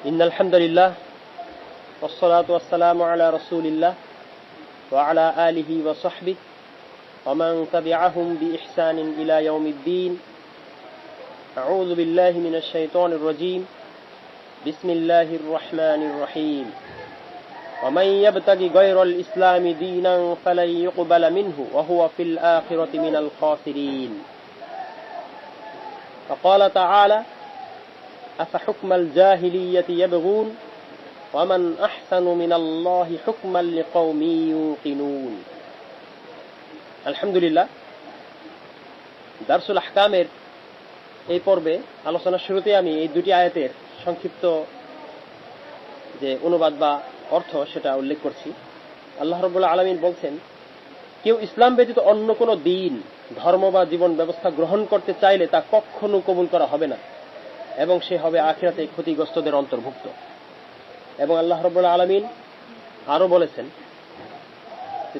إن الحمد لله والصلاة والسلام على رسول الله وعلى آله وصحبه ومن تبعهم بإحسان إلى يوم الدين. أعوذ بالله من الشيطان الرجيم. بسم الله الرحمن الرحيم. ومن يبتغي غير الإسلام دينا فلن يقبل منه وهو في الآخرة من الخاسرين. فقال تعالى: أفحكم الجاهلية يبغون ومن أحسن من الله حكما لقوم يوقنون. আলহামদুলিল্লাহ, দারসুল আহকামের এই পর্বে আলোচনার শুরুতে আমি এই দুটি আয়াতের সংক্ষিপ্ত যে অনুবাদ বা অর্থ সেটা উল্লেখ করছি। আল্লাহ রাব্বুল আলামিন বলছেন, কেউ ইসলাম ব্যতীত অন্য কোনো দিন, ধর্ম বা জীবন ব্যবস্থা গ্রহণ করতে চাইলে তা কখনো কবুল করা হবে না এবং সে হবে আখিরাতে ক্ষতিগ্রস্তদের অন্তর্ভুক্ত। এবং আল্লাহ রাব্বুল আলামিন আরো বলেছেন,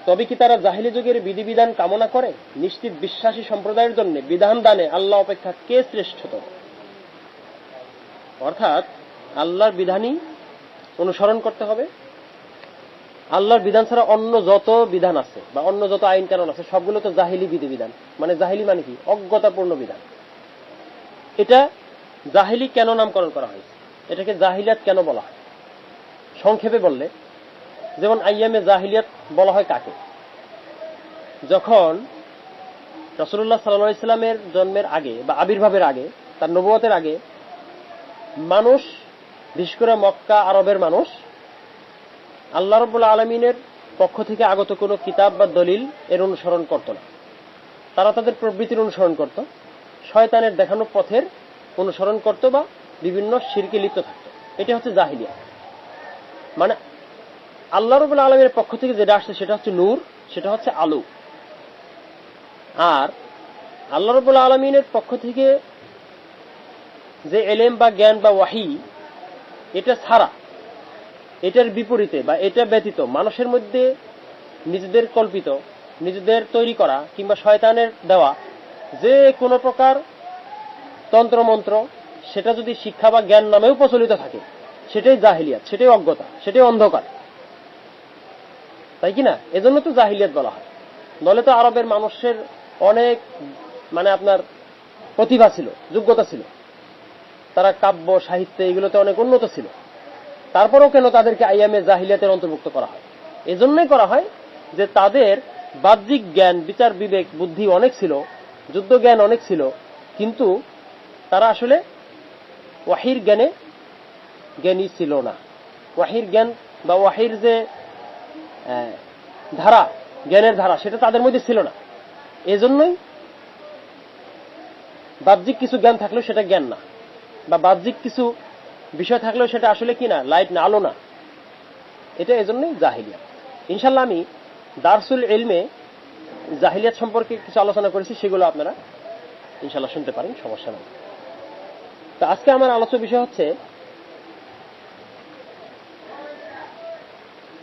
তবে কি তারা জাহিলি যুগের বিধিবিধান কামনা করে? নিশ্চিত বিশ্বাসী সম্প্রদায়ের জন্য বিধান দানে আল্লাহ অপেক্ষা কে শ্রেষ্ঠতর। অর্থাৎ আল্লাহর বিধানই অনুসরণ করতে হবে। আল্লাহর বিধান ছাড়া অন্য যত বিধান আছে বা অন্য যত আইন কানুন আছে সবগুলো তো জাহিলি বিধিবিধান। মানে জাহিলি মানে কি? অজ্ঞতাপূর্ণ বিধান। এটা জাহিলি কেন নামকরণ করা হয়েছে? এটাকে জাহিলিয়াত কেন বলা হয়? সংক্ষেপে বললে, যেমন আইয়ামে জাহিলিয়াত বলা হয় কাকে? যখন রাসূলুল্লাহ সাল্লাল্লাহু আলাইহি সাল্লামের জন্মের আগে বা আবির্ভাবের আগে, তার নবুয়তের আগে মানুষ, বিশেষ করে মক্কা আরবের মানুষ, আল্লাহ রাব্বুল আলামিনের পক্ষ থেকে আগত কোনো কিতাব বা দলিল এর অনুসরণ করত না। তারা তাদের প্রবৃত্তির অনুসরণ করত, শয়তানের দেখানো পথের অনুসরণ করত বা বিভিন্ন শিরকে লিপ্ত থাকত। এটা হচ্ছে জাহিলিয়াত। মানে আল্লাহ রাব্বুল আলামিনের পক্ষ থেকে যেটা আসছে সেটা হচ্ছে নূর, সেটা হচ্ছে আলো। আর আল্লাহ রাব্বুল আলামিনের পক্ষ থেকে যে ইলম বা জ্ঞান বা ওয়াহী, এটা ছাড়া, এটার বিপরীতে বা এটা ব্যতীত মানুষের মধ্যে নিজেদের কল্পিত, নিজেদের তৈরি করা কিংবা শয়তানের দেওয়া যে কোনো প্রকার তন্ত্রমন্ত্র, সেটা যদি শিক্ষা বা জ্ঞান নামেও প্রচলিত থাকে, সেটাই জাহিলিয়াত, সেটাই অজ্ঞতা, সেটাই অন্ধকার, তাই কিনা? এজন্য তো জাহিলিয়াত বলা হয়। নলে তো আরবের মানুষের অনেক আপনার প্রতিভা ছিল, যোগ্যতা ছিল, তারা কাব্য সাহিত্যে এগুলোতে অনেক উন্নত ছিল। তারপরেও কেন তাদেরকে আইয়ামে জাহিলিয়াতের অন্তর্ভুক্ত করা হয়? এজন্যই করা হয় যে তাদের বাহ্যিক জ্ঞান, বিচার বিবেক, বুদ্ধি অনেক ছিল, যুদ্ধ জ্ঞান অনেক ছিল, কিন্তু তারা আসলে ওয়াহির জ্ঞানে জ্ঞানী ছিল না। ওয়াহির জ্ঞান বা ওয়াহির যে ধারা, জ্ঞানের ধারা, সেটা তাদের মধ্যে ছিল না। এজন্যই বাহ্যিক কিছু জ্ঞান থাকলেও সেটা জ্ঞান না, বা বাহ্যিক কিছু বিষয় থাকলেও সেটা আসলে কি না, লাইট না, আলো না। এটা এজন্যই জাহিলিয়াত। ইনশাআল্লাহ আমি দারসুল ইলমে জাহিলিয়াত সম্পর্কে কিছু আলোচনা করেছি, সেগুলো আপনারা ইনশাআল্লাহ শুনতে পারেন, সমস্যা নেই। তো আজকে আমার আলোচ্য বিষয় হচ্ছে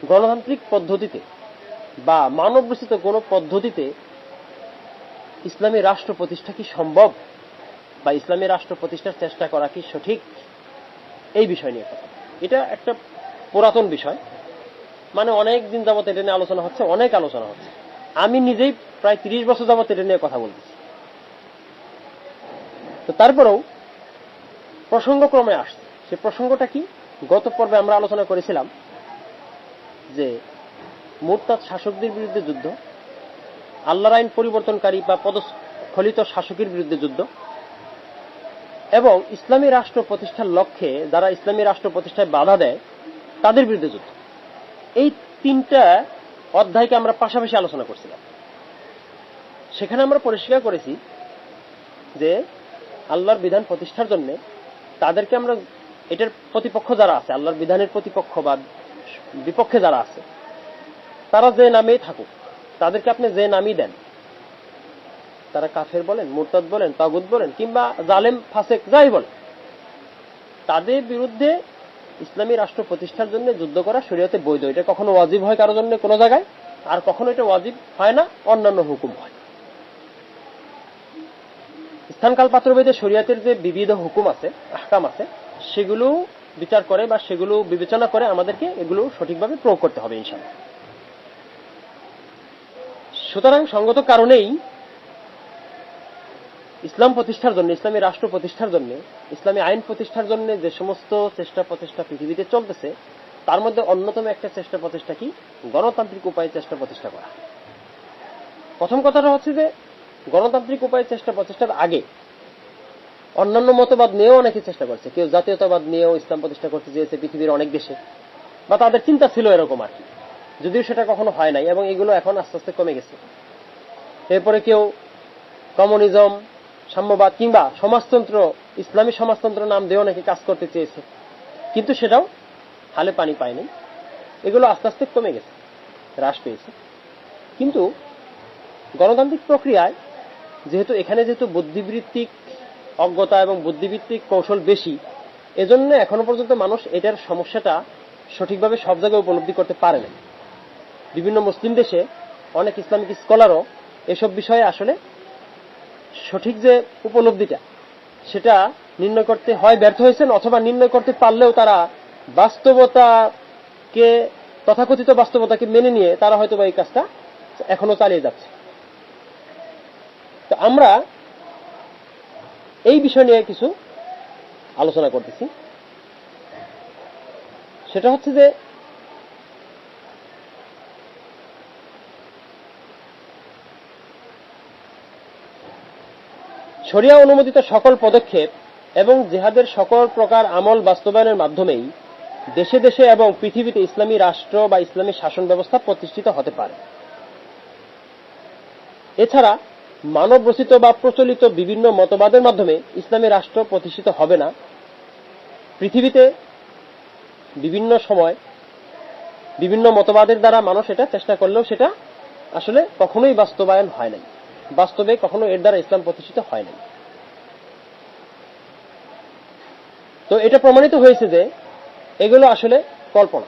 গণতান্ত্রিক পদ্ধতিতে বা মানব রচিত কোন পদ্ধতিতে ইসলামী রাষ্ট্র প্রতিষ্ঠা কি সম্ভব, বা ইসলামী রাষ্ট্র প্রতিষ্ঠার চেষ্টা করা কি সঠিক, এই বিষয় নিয়ে কথা। এটা একটা পুরাতন বিষয়, অনেক দিন যাবত এটা নিয়ে আলোচনা হচ্ছে, অনেক আলোচনা হচ্ছে। আমি নিজেই প্রায় 30 বছর যাবত এটা নিয়ে কথা বলতেছি। তো তারপরেও প্রসঙ্গক্রমে আসছে। সে প্রসঙ্গটা কি? গত পর্বে আমরা আলোচনা করেছিলাম যে মুরতাদ শাসকদের বিরুদ্ধে যুদ্ধ, আল্লাহর আইন পরিবর্তনকারী বা পদস্খলিত শাসকের বিরুদ্ধে যুদ্ধ, এবং ইসলামী রাষ্ট্র প্রতিষ্ঠার লক্ষ্যে যারা ইসলামী রাষ্ট্র প্রতিষ্ঠায় বাধা দেয় তাদের বিরুদ্ধে যুদ্ধ। এই তিনটা অধ্যায়কে আমরা পাশাপাশি আলোচনা করছিলাম। সেখানে আমরা পরিষ্কার করেছি যে আল্লাহর বিধান প্রতিষ্ঠার জন্য তাদেরকে আমরা, এটার প্রতিপক্ষ যারা আছে, আল্লাহর বিধানের প্রতিপক্ষ বা বিপক্ষে যারা আছে, তারা যে নামেই থাকুক, তাদেরকে আপনি যে নামই দেন, তারা কাফের বলেন, মুরতাদ বলেন, তাগুত বলেন, কিংবা জালেম, ফাসেক, যাই বলেন, তাদের বিরুদ্ধে ইসলামী রাষ্ট্র প্রতিষ্ঠার জন্য যুদ্ধ করা শরীয়তে বৈধ। এটা কখনো ওয়াজিব হয় কারোর জন্য কোনো জায়গায়, আর কখনো এটা ওয়াজিব হয় না, অন্যান্য হুকুম হয়। স্থানকাল পাত্রভেদে শরীয়তের যে বিবিধ হুকুম আছে, আহকাম আছে, সেগুলো বিচার করে বা সেগুলো বিবেচনা করে আমাদেরকে এগুলো সঠিকভাবে প্রয়োগ করতে হবে ইনশাআল্লাহ। সুতরাং সঙ্গত কারণেই ইসলাম প্রতিষ্ঠার জন্য, ইসলামী রাষ্ট্র প্রতিষ্ঠার জন্য, ইসলামী আইন প্রতিষ্ঠার জন্য যে সমস্ত চেষ্টা প্রচেষ্টা পৃথিবীতে চলতেছে তার মধ্যে অন্যতম একটা চেষ্টা প্রচেষ্টা কি, গণতান্ত্রিক উপায়ে চেষ্টা প্রচেষ্টা করা। প্রথম কথাটা হচ্ছে যে গণতান্ত্রিক উপায়ে চেষ্টা প্রচেষ্টার আগে অন্যান্য মতবাদ নিয়েও অনেকে চেষ্টা করছে। কেউ জাতীয়তাবাদ নিয়েও ইসলাম প্রতিষ্ঠা করতে চেয়েছে পৃথিবীর অনেক দেশে, বা তাদের চিন্তা ছিল এরকম আর কি, যদিও সেটা কখনো হয় নাই এবং এগুলো এখন আস্তে আস্তে কমে গেছে। এরপরে কেউ কমিউনিজম, সাম্যবাদ কিংবা সমাজতন্ত্র, ইসলামী সমাজতন্ত্র নাম দিয়েও নাকি কাজ করতে চেয়েছে, কিন্তু সেটাও হালে পানি পায়নি। এগুলো আস্তে আস্তে কমে গেছে, হ্রাস পেয়েছে। কিন্তু গণতান্ত্রিক প্রক্রিয়ায় যেহেতু বুদ্ধিবৃত্তিক অজ্ঞতা এবং বুদ্ধিবৃত্তিক কৌশল বেশি, এজন্য এখনো পর্যন্ত মানুষ এটার সমস্যাটা সঠিকভাবে সব জায়গায় উপলব্ধি করতে পারে না। বিভিন্ন মুসলিম দেশে অনেক ইসলামিক স্কলারও এসব বিষয়ে আসলে সঠিক যে উপলব্ধিটা সেটা নির্ণয় করতে হয় ব্যর্থ হয়েছেন, অথবা নির্ণয় করতে পারলেও তারা বাস্তবতাকে, তথাকথিত বাস্তবতাকে মেনে নিয়ে তারা হয়তো এই কাজটা এখনো চালিয়ে যাচ্ছে। তো আমরা এই বিষয় নিয়ে কিছু আলোচনা করতেছি। সেটা হচ্ছে যে শরিয়া অনুমোদিত সকল পদক্ষেপ এবং জিহাদের সকল প্রকার আমল বাস্তবায়নের মাধ্যমেই দেশে দেশে এবং পৃথিবীতে ইসলামী রাষ্ট্র বা ইসলামী শাসন ব্যবস্থা প্রতিষ্ঠিত হতে পারে। এছাড়া মানব রচিত বা প্রচলিত বিভিন্ন মতবাদের মাধ্যমে ইসলামী রাষ্ট্র প্রতিষ্ঠিত হবে না। পৃথিবীতে বিভিন্ন সময় বিভিন্ন মতবাদের দ্বারা মানুষ এটা চেষ্টা করলেও সেটা আসলে কখনোই বাস্তবায়ন হয় নাই, বাস্তবে কখনো এর দ্বারা ইসলাম প্রতিষ্ঠিত হয় নাই। তো এটা প্রমাণিত হয়েছে যে এগুলো আসলে কল্পনা।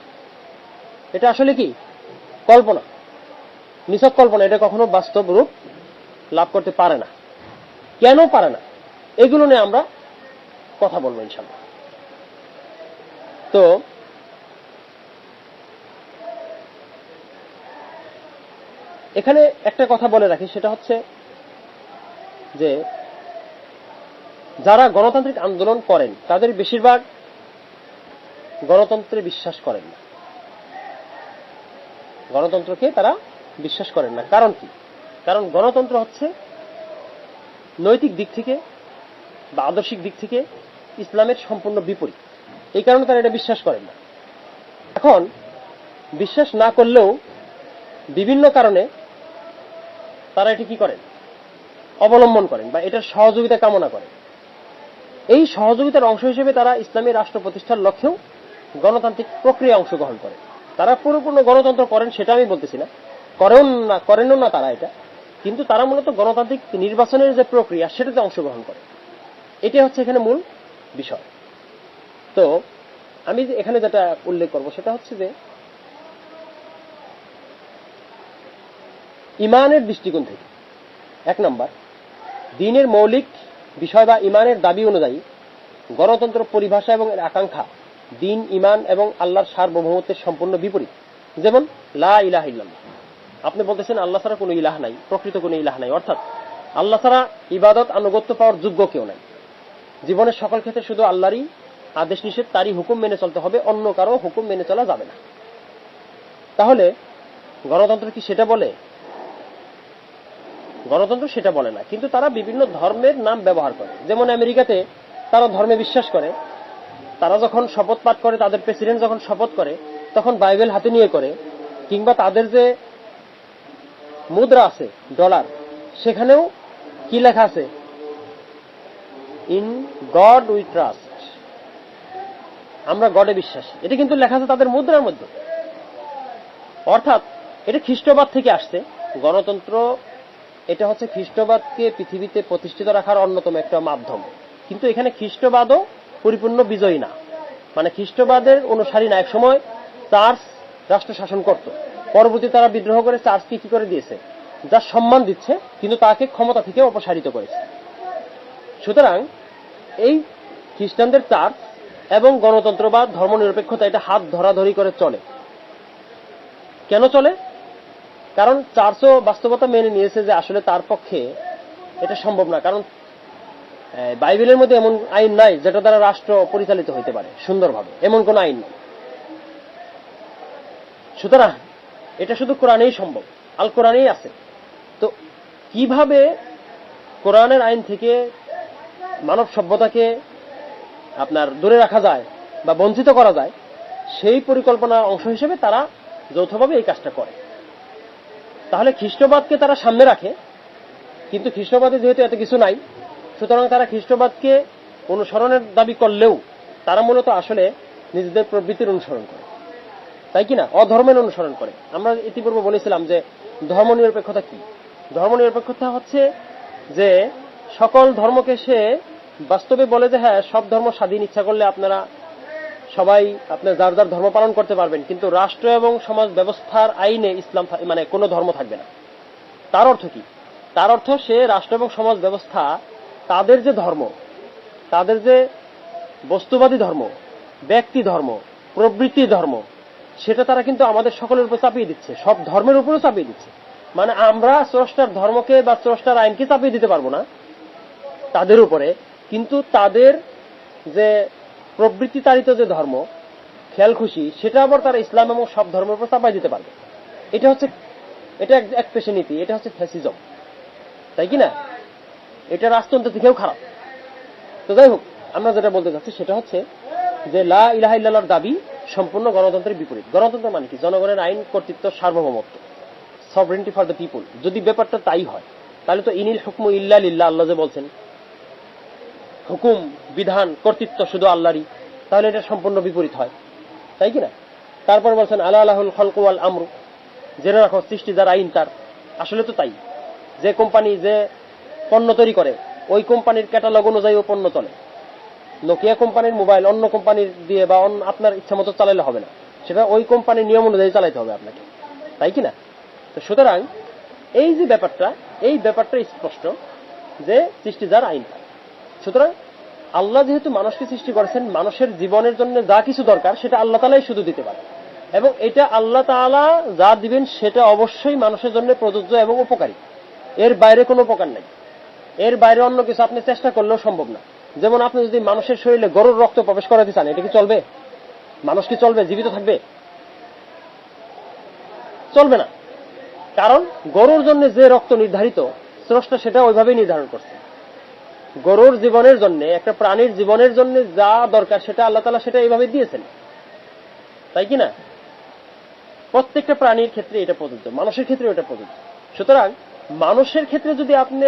এটা আসলে কি কল্পনা, নিছক কল্পনা। এটা কখনো বাস্তব রূপ লাভ করতে পারে না। কেন পারে না এগুলো নিয়ে আমরা কথা বলবো ইনশাআল্লাহ। তো এখানে একটা কথা বলে রাখি, সেটা হচ্ছে যে যারা গণতান্ত্রিক আন্দোলন করেন তাদের বেশিরভাগ গণতন্ত্রে বিশ্বাস করেন না, গণতন্ত্রকে তারা বিশ্বাস করেন না। কারণ কি? কারণ গণতন্ত্র হচ্ছে নৈতিক দিক থেকে বা আদর্শিক দিক থেকে ইসলামের সম্পূর্ণ বিপরীত। এই কারণে তারা এটা বিশ্বাস করেন না। এখন বিশ্বাস না করলেও বিভিন্ন কারণে তারা এটি কি করেন, অবলম্বন করেন বা এটার সহযোগিতা কামনা করেন। এই সহযোগিতার অংশ হিসেবে তারা ইসলামী রাষ্ট্র প্রতিষ্ঠার লক্ষ্যেও গণতান্ত্রিক প্রক্রিয়া অংশগ্রহণ করে। তারা পরিপূর্ণ গণতন্ত্র করেন সেটা আমি বলতেছি না, করেনও না তারা এটা, কিন্তু তারা মূলত গণতান্ত্রিক নির্বাচনের যে প্রক্রিয়া সেটাতে অংশগ্রহণ করে। এটা হচ্ছে এখানে মূল বিষয়। তো আমি এখানে যেটা উল্লেখ করব সেটা হচ্ছে যে ইমানের দৃষ্টিকোণ থেকে, এক নম্বর, দ্বীনের মৌলিক বিষয় বা ইমানের দাবি অনুযায়ী গণতন্ত্র পরিভাষা এবং এর আকাঙ্ক্ষা দ্বীন, ইমান এবং আল্লাহর সার্বভৌমত্বের সম্পূর্ণ বিপরীত। যেমন লা ইলাহা ইল্লাল্লাহ, আপনি বলতেছেন আল্লাহ ছাড়া কোনো ইলাহ নাই, প্রকৃত কোনো ইলাহ নাই, অর্থাৎ আল্লাহ ছাড়া ইবাদত আনুগত্য পাওয়ার যোগ্য কেউ নাই। জীবনের সকল ক্ষেত্রে শুধু আল্লাহরই আদেশ নিষেধ, তারই হুকুম মেনে চলতে হবে, অন্য কারো হুকুম মেনে চলা যাবে না। তাহলে গণতন্ত্র কি সেটা বলে? গণতন্ত্র সেটা বলে না, কিন্তু তারা বিভিন্ন ধর্মের নাম ব্যবহার করে। যেমন আমেরিকাতে তারা ধর্মে বিশ্বাস করে, তারা যখন শপথ পাঠ করে, তাদের প্রেসিডেন্ট যখন শপথ করে তখন বাইবেল হাতে নিয়ে করে, কিংবা তাদের যে মুদ্রা আছে ডলার, সেখানেও কি লেখা আছে? ইন গড উই ট্রাস্ট, আমরা গডে বিশ্বাসী। এটা কিন্তু লেখা আছে তাদের মুদ্রার মধ্যে। অর্থাৎ এটা খ্রিস্টবাদ থেকে আসছে। গণতন্ত্র এটা হচ্ছে খ্রিস্টবাদকে পৃথিবীতে প্রতিষ্ঠিত রাখার অন্যতম একটা মাধ্যম, কিন্তু এখানে খ্রিস্টবাদও পরিপূর্ণ বিজয়ী না, মানে খ্রিস্টবাদের অনুসারী না। এক সময় চার্চ রাষ্ট্র শাসন করত, পরবর্তী তারা বিদ্রোহ করে চার্চকে কি করে দিয়েছে, যার সম্মান দিচ্ছে, কিন্তু তাকে ক্ষমতা থেকে অপসারিত করেছে। সুতরাং এই খ্রিস্টানদের চার্চ এবং গণতন্ত্র বা ধর্মনিরপেক্ষতা এটা হাত ধরাধরি করে চলে। কেন চলে? কারণ চার্চও বাস্তবতা মেনে নিয়েছে যে আসলে তার পক্ষে এটা সম্ভব না। কারণ বাইবেলের মধ্যে এমন আইন নাই যেটা দ্বারা রাষ্ট্র পরিচালিত হইতে পারে সুন্দরভাবে, এমন কোন আইন নেই। সুতরাং এটা শুধু কোরআনেই সম্ভব, আল কোরআনেই আছে। তো কিভাবে কোরআনের আইন থেকে মানব সভ্যতাকে আপনার দূরে রাখা যায় বা বঞ্চিত করা যায়, সেই পরিকল্পনা অংশ হিসেবে তারা যৌথভাবে এই কাজটা করে। তাহলে খ্রিস্টবাদকে তারা সামনে রাখে, কিন্তু খ্রিস্টবাদে যেহেতু এত কিছু নাই, সুতরাং তারা খ্রিস্টবাদকে অনুসরণের দাবি করলেও তারা মূলত আসলে নিজেদের প্রবৃত্তির অনুসরণ করে, তাই কিনা, অধর্মের অনুসরণ করে। আমরা ইতিপূর্বে বলেছিলাম যে ধর্মনিরপেক্ষতা কি। ধর্মনিরপেক্ষতা হচ্ছে যে সকল ধর্মকে সে বাস্তবে বলে যে হ্যাঁ, সব ধর্ম স্বাধীন, ইচ্ছা করলে আপনারা সবাই আপনার যার যার ধর্ম পালন করতে পারবেন, কিন্তু রাষ্ট্র এবং সমাজ ব্যবস্থার আইনে ইসলাম মানে কোনো ধর্ম থাকবে না। তার অর্থ কি? তার অর্থ সে রাষ্ট্র এবং সমাজ ব্যবস্থা তাদের যে ধর্ম, তাদের যে বস্তুবাদী ধর্ম, ব্যক্তি ধর্ম, প্রবৃত্তি ধর্ম, সেটা তারা কিন্তু আমাদের সকলের উপর চাপিয়ে দিচ্ছে, সব ধর্মের উপরও চাপিয়ে দিচ্ছে। মানে আমরা স্রষ্টার ধর্মকে বা স্রষ্টার আইনকে চাপিয়ে দিতে পারবো না তাদের উপরে, কিন্তু তাদের যে প্রবৃত্তি তাড়িত যে ধর্ম, খেয়াল খুশি, সেটা আবার তারা ইসলাম এবং সব ধর্মের উপর চাপাই দিতে পারবে। এটা এক পেশে নীতি, এটা হচ্ছে ফ্যাসিজম, তাই কিনা? এটা রাজতন্ত্র থেকেও খারাপ। তো যাই হোক, আমরা যেটা বলতে চাচ্ছি সেটা হচ্ছে যে লা ইলাহা ইল্লাল্লাহর দাবি সম্পূর্ণ গণতন্ত্রের বিপরীত। গণতন্ত্র মানে কি? জনগণের আইন কর্তৃত্ব, সার্বভৌমত্ব, সভরেন্টি ফর দ্য পিপুল। যদি ব্যাপারটা তাই হয়, তাহলে তো ইনিল হুকমু ইল্লা লিল্লাহ, আল্লাহ যে বলছেন হুকুম, বিধান, কর্তৃত্ব শুধু আল্লাহরই, তাহলে এটা সম্পূর্ণ বিপরীত হয়, তাই কিনা? তারপর বলছেন আলা আলাহুল খালকু ওয়াল আমরু, জেনে রাখো সৃষ্টি যার, আইন তার। আসলে তো তাই। যে কোম্পানি যে পণ্য তৈরি করে, ওই কোম্পানির ক্যাটালগ অনুযায়ী ও পণ্য চলে। নোকিয়া কোম্পানির মোবাইল অন্য কোম্পানির দিয়ে বা আপনার ইচ্ছা মতো চালাইলে হবে না, সেটা ওই কোম্পানির নিয়ম অনুযায়ী চালাইতে হবে আপনাকে, তাই কিনা? তো সুতরাং এই যে ব্যাপারটা, এই ব্যাপারটা স্পষ্ট যে সৃষ্টি যার, আইন তার। সুতরাং আল্লাহ যেহেতু মানুষকে সৃষ্টি করেছেন, মানুষের জীবনের জন্য যা কিছু দরকার সেটা আল্লাহ তাআলাই শুধু দিতে পারে, এবং এটা আল্লাহ তাআলা যা দিবেন সেটা অবশ্যই মানুষের জন্য প্রযোজ্য এবং উপকারী। এর বাইরে কোনো উপকার নাই, এর বাইরে অন্য কিছু আপনি চেষ্টা করলেও সম্ভব না। যেমন আপনি যদি মানুষের শরীরে গরুর রক্ত প্রবেশ করাতে চান, এটা কি চলবে? মানুষ কি চলবে? জীবিত থাকবে? চলবে না। কারণ গরুর জন্য যে রক্ত নির্ধারিত, স্রষ্টা সেটা ওইভাবেই নির্ধারণ করছে। গরুর জীবনের জন্য, একটা প্রাণীর জীবনের জন্য যা দরকার সেটা আল্লাহ তাআলা সেটা এইভাবে দিয়েছেন, তাই কিনা? প্রত্যেকটা প্রাণীর ক্ষেত্রে এটা প্রযোজ্য, মানুষের ক্ষেত্রে এটা প্রযোজ্য। সুতরাং মানুষের ক্ষেত্রে যদি আপনি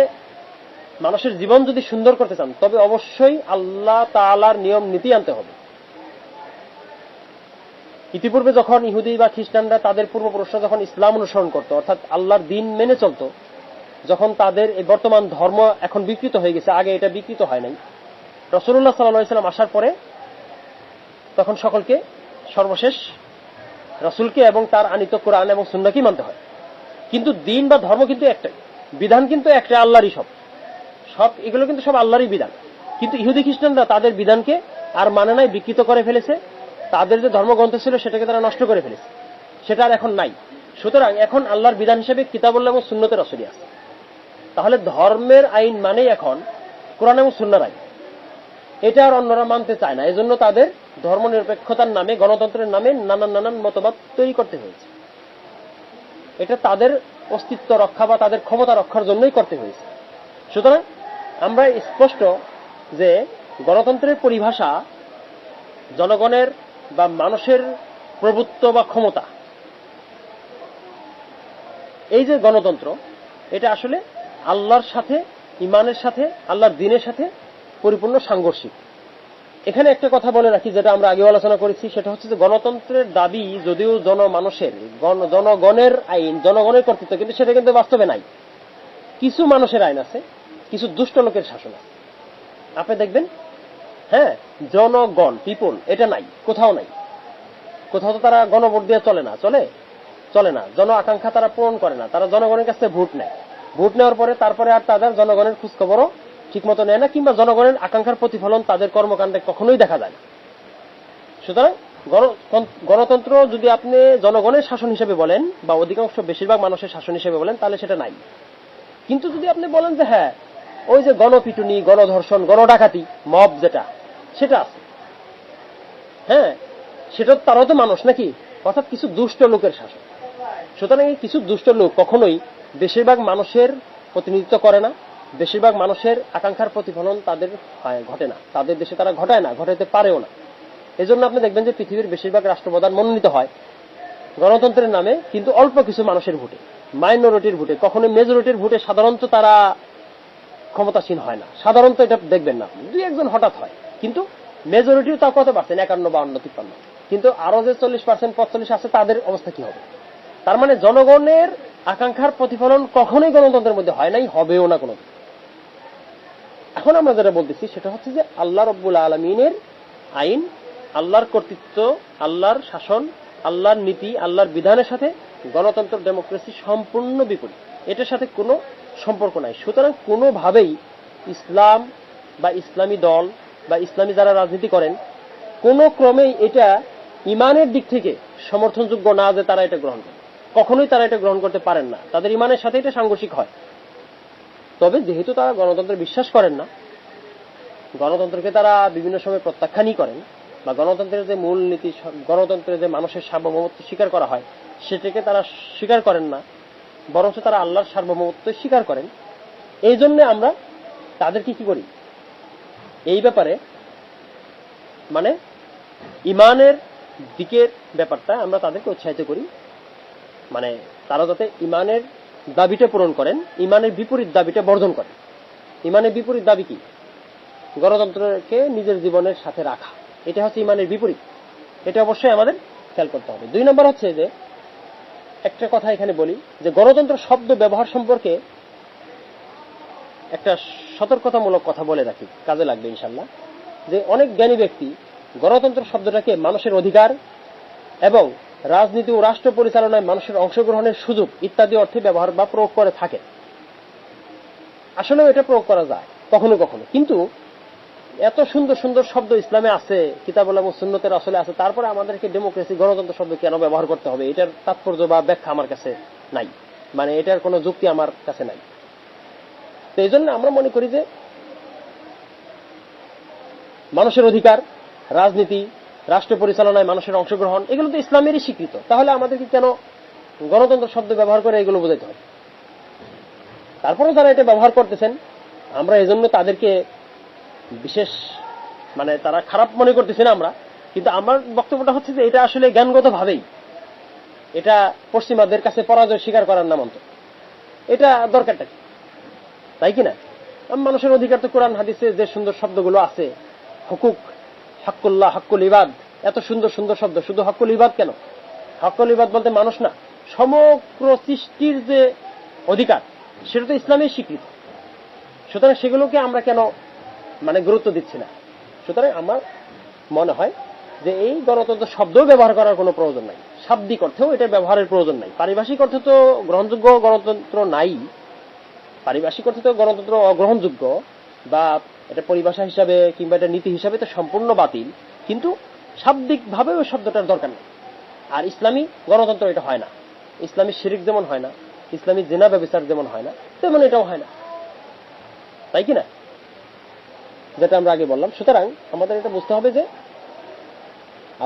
মানুষের জীবন যদি সুন্দর করতে চান, তবে অবশ্যই আল্লাহ তাআলার নিয়ম নীতি আনতে হবে। ইতিপূর্বে যখন ইহুদি বা খ্রিস্টানরা তাদের পূর্বপুরুষরা যখন ইসলাম অনুসরণ করত, অর্থাৎ আল্লাহর দিন মেনে চলত, যখন তাদের এই বর্তমান ধর্ম এখন বিকৃত হয়ে গেছে, আগে এটা বিকৃত হয় নাই, রাসূলুল্লাহ সাল্লাল্লাহু আলাইহি ওয়াসাল্লাম আসার পরে তখন সকলকে সর্বশেষ রাসূলকে এবং তার আনিত কোরআন এবং সুন্নাহকে মানতে হয়। কিন্তু দিন বা ধর্ম কিন্তু একটাই, বিধান কিন্তু একটা, আল্লাহরই সব এগুলো কিন্তু সব আল্লাহরই বিধান। কিন্তু ইহুদি খ্রিস্টানরা তাদের বিধানকে আর মানে নাই, বিকৃত করে ফেলেছে। তাদের যে ধর্মগ্রন্থ ছিল সেটাকে তারা নষ্ট করে ফেলেছে, সেটা আর এখন নাই। সুতরাং এখন আল্লাহর বিধান হিসেবে কিতাবুল্লাহ এবং সুন্নতে রাসূলি আছে। তাহলে ধর্মের আইন মানেই এখন কোরআন এবং সুন্নাহর আইন, এটা আর অন্যরা মানতে চায় না। এজন্য তাদের ধর্মনিরপেক্ষতার নামে, গণতন্ত্রের নামে নানান মতবাদ তৈরি করতে হয়েছে। এটা তাদের অস্তিত্ব রক্ষা বা তাদের ক্ষমতা রক্ষার জন্যই করতে হয়েছে। সুতরাং আমরা স্পষ্ট যে গণতন্ত্রের পরিভাষা জনগণের বা মানুষের প্রভুত্ব বা ক্ষমতা। এই যে গণতন্ত্র, এটা আসলে আল্লাহর সাথে, ইমানের সাথে, আল্লাহর দ্বীনের সাথে পরিপূর্ণ সাংঘর্ষিক। এখানে একটা কথা বলে রাখি, যেটা আমরা আগে আলোচনা করেছি, সেটা হচ্ছে যে গণতন্ত্রের দাবি যদিও জনগণের আইন, জনগণের কর্তৃত্ব, কিন্তু সেটা কিন্তু বাস্তবে নাই। কিছু মানুষের আইন আছে, কিছু দুষ্ট লোকের শাসন আছে। আপনি দেখবেন, হ্যাঁ, জনগণ, পিপল, এটা নাই, কোথাও নাই। কোথাও তো তারা গণভোট দিয়ে চলে না, জন আকাঙ্ক্ষা তারা পূরণ করে না। তারা জনগণের কাছে ভোট নেয়, ভোট নেওয়ার পরে তারপরে আর তাদের জনগণের খোঁজখবরও ঠিক মতো নেয় না, কিংবা জনগণের আকাঙ্ক্ষার প্রতিফলন তাদের কর্মকাণ্ডে কখনোই দেখা যায় না। সুতরাং গণতন্ত্র যদি আপনি জনগণের শাসন হিসেবে বলেন বা অধিকাংশ বেশিরভাগ মানুষের শাসন হিসেবে বলেন তাহলে সেটা নাই। কিন্তু যদি আপনি বলেন যে হ্যাঁ ওই যে গণপিটুনি, গণধর্ষণ, গণডাকাতি, মব যেটা, সেটা আছে, হ্যাঁ সেটা তারাও তো মানুষ নাকি, অর্থাৎ কিছু দুষ্ট লোকের শাসন। সুতরাং এই কিছু দুষ্ট লোক কখনোই বেশিরভাগ মানুষের প্রতিনিধিত্ব করে না, বেশিরভাগ মানুষের আকাঙ্ক্ষার প্রতিফলন তাদের ঘটে না, তাদের দেশে তারা ঘটায় না, ঘটাতে পারেও না। এজন্য আপনি দেখবেন যে পৃথিবীর বেশিরভাগ রাষ্ট্রপ্রধান মনোনীত হয় গণতন্ত্রের নামে, কিন্তু অল্প কিছু মানুষের ভোটে, মাইনরিটির ভোটে, কখনো মেজরিটির ভোটে সাধারণত তারা ক্ষমতাসীন হয় না। সাধারণত এটা দেখবেন না, দুই একজন হঠাৎ হয়, কিন্তু মেজরিটিও তা কত পার্সেন্ট, 51, 52, 53। কিন্তু আরো যে 40%, 45 আছে তাদের অবস্থা কি হবে? তার মানে জনগণের আকাঙ্ক্ষার প্রতিফলন কখনোই গণতন্ত্রের মধ্যে হয় নাই, হবেও না কোনোদিন। এখন আমরা যেটা বলতেছি সেটা হচ্ছে যে আল্লাহ রাব্বুল আলামিনের আইন, আল্লাহর কর্তৃত্ব, আল্লাহর শাসন, আল্লাহর নীতি, আল্লাহর বিধানের সাথে গণতন্ত্র, ডেমোক্রেসি সম্পূর্ণ বিপরীত, এটার সাথে কোনো সম্পর্ক নাই। সুতরাং কোনোভাবেই ইসলাম বা ইসলামী দল বা ইসলামী যারা রাজনীতি করেন কোন ক্রমেই এটা ইমানের দিক থেকে সমর্থনযোগ্য না যে তারা এটা গ্রহণ করে, কখনোই তারা এটা গ্রহণ করতে পারেন না, তাদের ইমানের সাথে এটা সাংঘর্ষিক হয়। তবে যেহেতু তারা গণতন্ত্রে বিশ্বাস করেন না, গণতন্ত্রকে তারা বিভিন্ন সময় প্রত্যাখ্যানই করেন, বা গণতন্ত্রের যে মূল নীতি, গণতন্ত্রের যে মানুষের সার্বভৌমত্ব স্বীকার করা হয় সেটাকে তারা স্বীকার করেন না, বরঞ্চ তারা আল্লাহর সার্বভৌমত্ব স্বীকার করেন। এই জন্য আমরা তাদেরকে কি করি, এই ব্যাপারে মানে ইমানের দিকের ব্যাপারটা আমরা তাদেরকে উৎসাহিত করি, মানে তারা যাতে ইমানের দাবিটা পূরণ করেন, ইমানের বিপরীত দাবিটা বর্জন করেন। ইমানের বিপরীত দাবি কি? গণতন্ত্রকে নিজের জীবনের সাথে রাখা, এটা হচ্ছে ইমানের বিপরীত। এটা অবশ্যই আমাদের খেয়াল করতে হবে। 2 নম্বর হচ্ছে যে একটা কথা এখানে বলি যে গণতন্ত্র শব্দ ব্যবহার সম্পর্কে একটা সতর্কতামূলক কথা বলে রাখি, কাজে লাগবে ইনশাল্লাহ। যে অনেক জ্ঞানী ব্যক্তি গণতন্ত্র শব্দটাকে মানুষের অধিকার এবং রাজনীতি ও রাষ্ট্র পরিচালনায় মানুষের অংশগ্রহণের সুযোগ ইত্যাদি অর্থে ব্যবহার বা প্রয়োগ করে থাকে। আসলেও এটা প্রয়োগ করা যায় কখনো কখনো, কিন্তু এত সুন্দর সুন্দর শব্দ ইসলামে আছে, কিতাবুল এবং সুন্নতের আসলে আছে, তারপরে আমাদেরকে ডেমোক্রেসি, গণতন্ত্র শব্দ কেন ব্যবহার করতে হবে, এটার তাৎপর্য বা ব্যাখ্যা আমার কাছে নাই, মানে এটার কোনো যুক্তি আমার কাছে নাই। তো এই জন্য আমরা মনে করি যে মানুষের অধিকার, রাজনীতি, রাষ্ট্র পরিচালনায় মানুষের অংশগ্রহণ, এগুলো তো ইসলামেরই স্বীকৃত, তাহলে আমাদেরকে কেন গণতন্ত্র শব্দ ব্যবহার করে এগুলো বোঝাতে হবে? তারপরে যারা এটা ব্যবহার করতেছেন আমরা এজন্য তাদেরকে বিশেষ মানে তারা খারাপ মনে করতেছি না আমরা, কিন্তু আমার বক্তব্যটা হচ্ছে যে এটা আসলে জ্ঞানগত ভাবেই এটা পশ্চিমাদের কাছে পরাজয় স্বীকার করার নামান্তর। এটা দরকারটা কি, তাই কিনা? মানুষের অধিকার তো কোরআন হাদিসে যে সুন্দর শব্দগুলো আছে, হুকুক, হকুল্লাহ, হকুল ইবাদ, এত সুন্দর সুন্দর শব্দ, শুধু হকুল ইবাদ কেন? হকুল ইবাদ বলতে মানুষ না, সমগ্র সৃষ্টির যে অধিকার সেটা তো ইসলামের স্বীকৃত। সুতরাং সেগুলোকে আমরা কেন মানে গুরুত্ব দিচ্ছি না? সুতরাং আমার মনে হয় যে এই গণতন্ত্র শব্দ ব্যবহার করার কোনো প্রয়োজন নাই, শাব্দিক অর্থেও এটা ব্যবহারের প্রয়োজন নাই। পারিভাষিক অর্থে তো গ্রহণযোগ্য গণতন্ত্র নাই, পারিভাষিক অর্থে তো গণতন্ত্র অগ্রহণযোগ্য, বা এটা পরিভাষা হিসাবে কিংবা এটা নীতি হিসাবে তো সম্পূর্ণ বাতিল, কিন্তু শাব্দিক ভাবে ওই শব্দটার দরকার নেই। আর ইসলামী গণতন্ত্র এটা হয় না, ইসলামী শিরিক যেমন হয় না, ইসলামী জিনা ব্যবচার যেমন হয় না, তেমন এটাও হয় না, তাই কিনা? যেটা আমরা আগে বললাম। সুতরাং আমাদের এটা বুঝতে হবে যে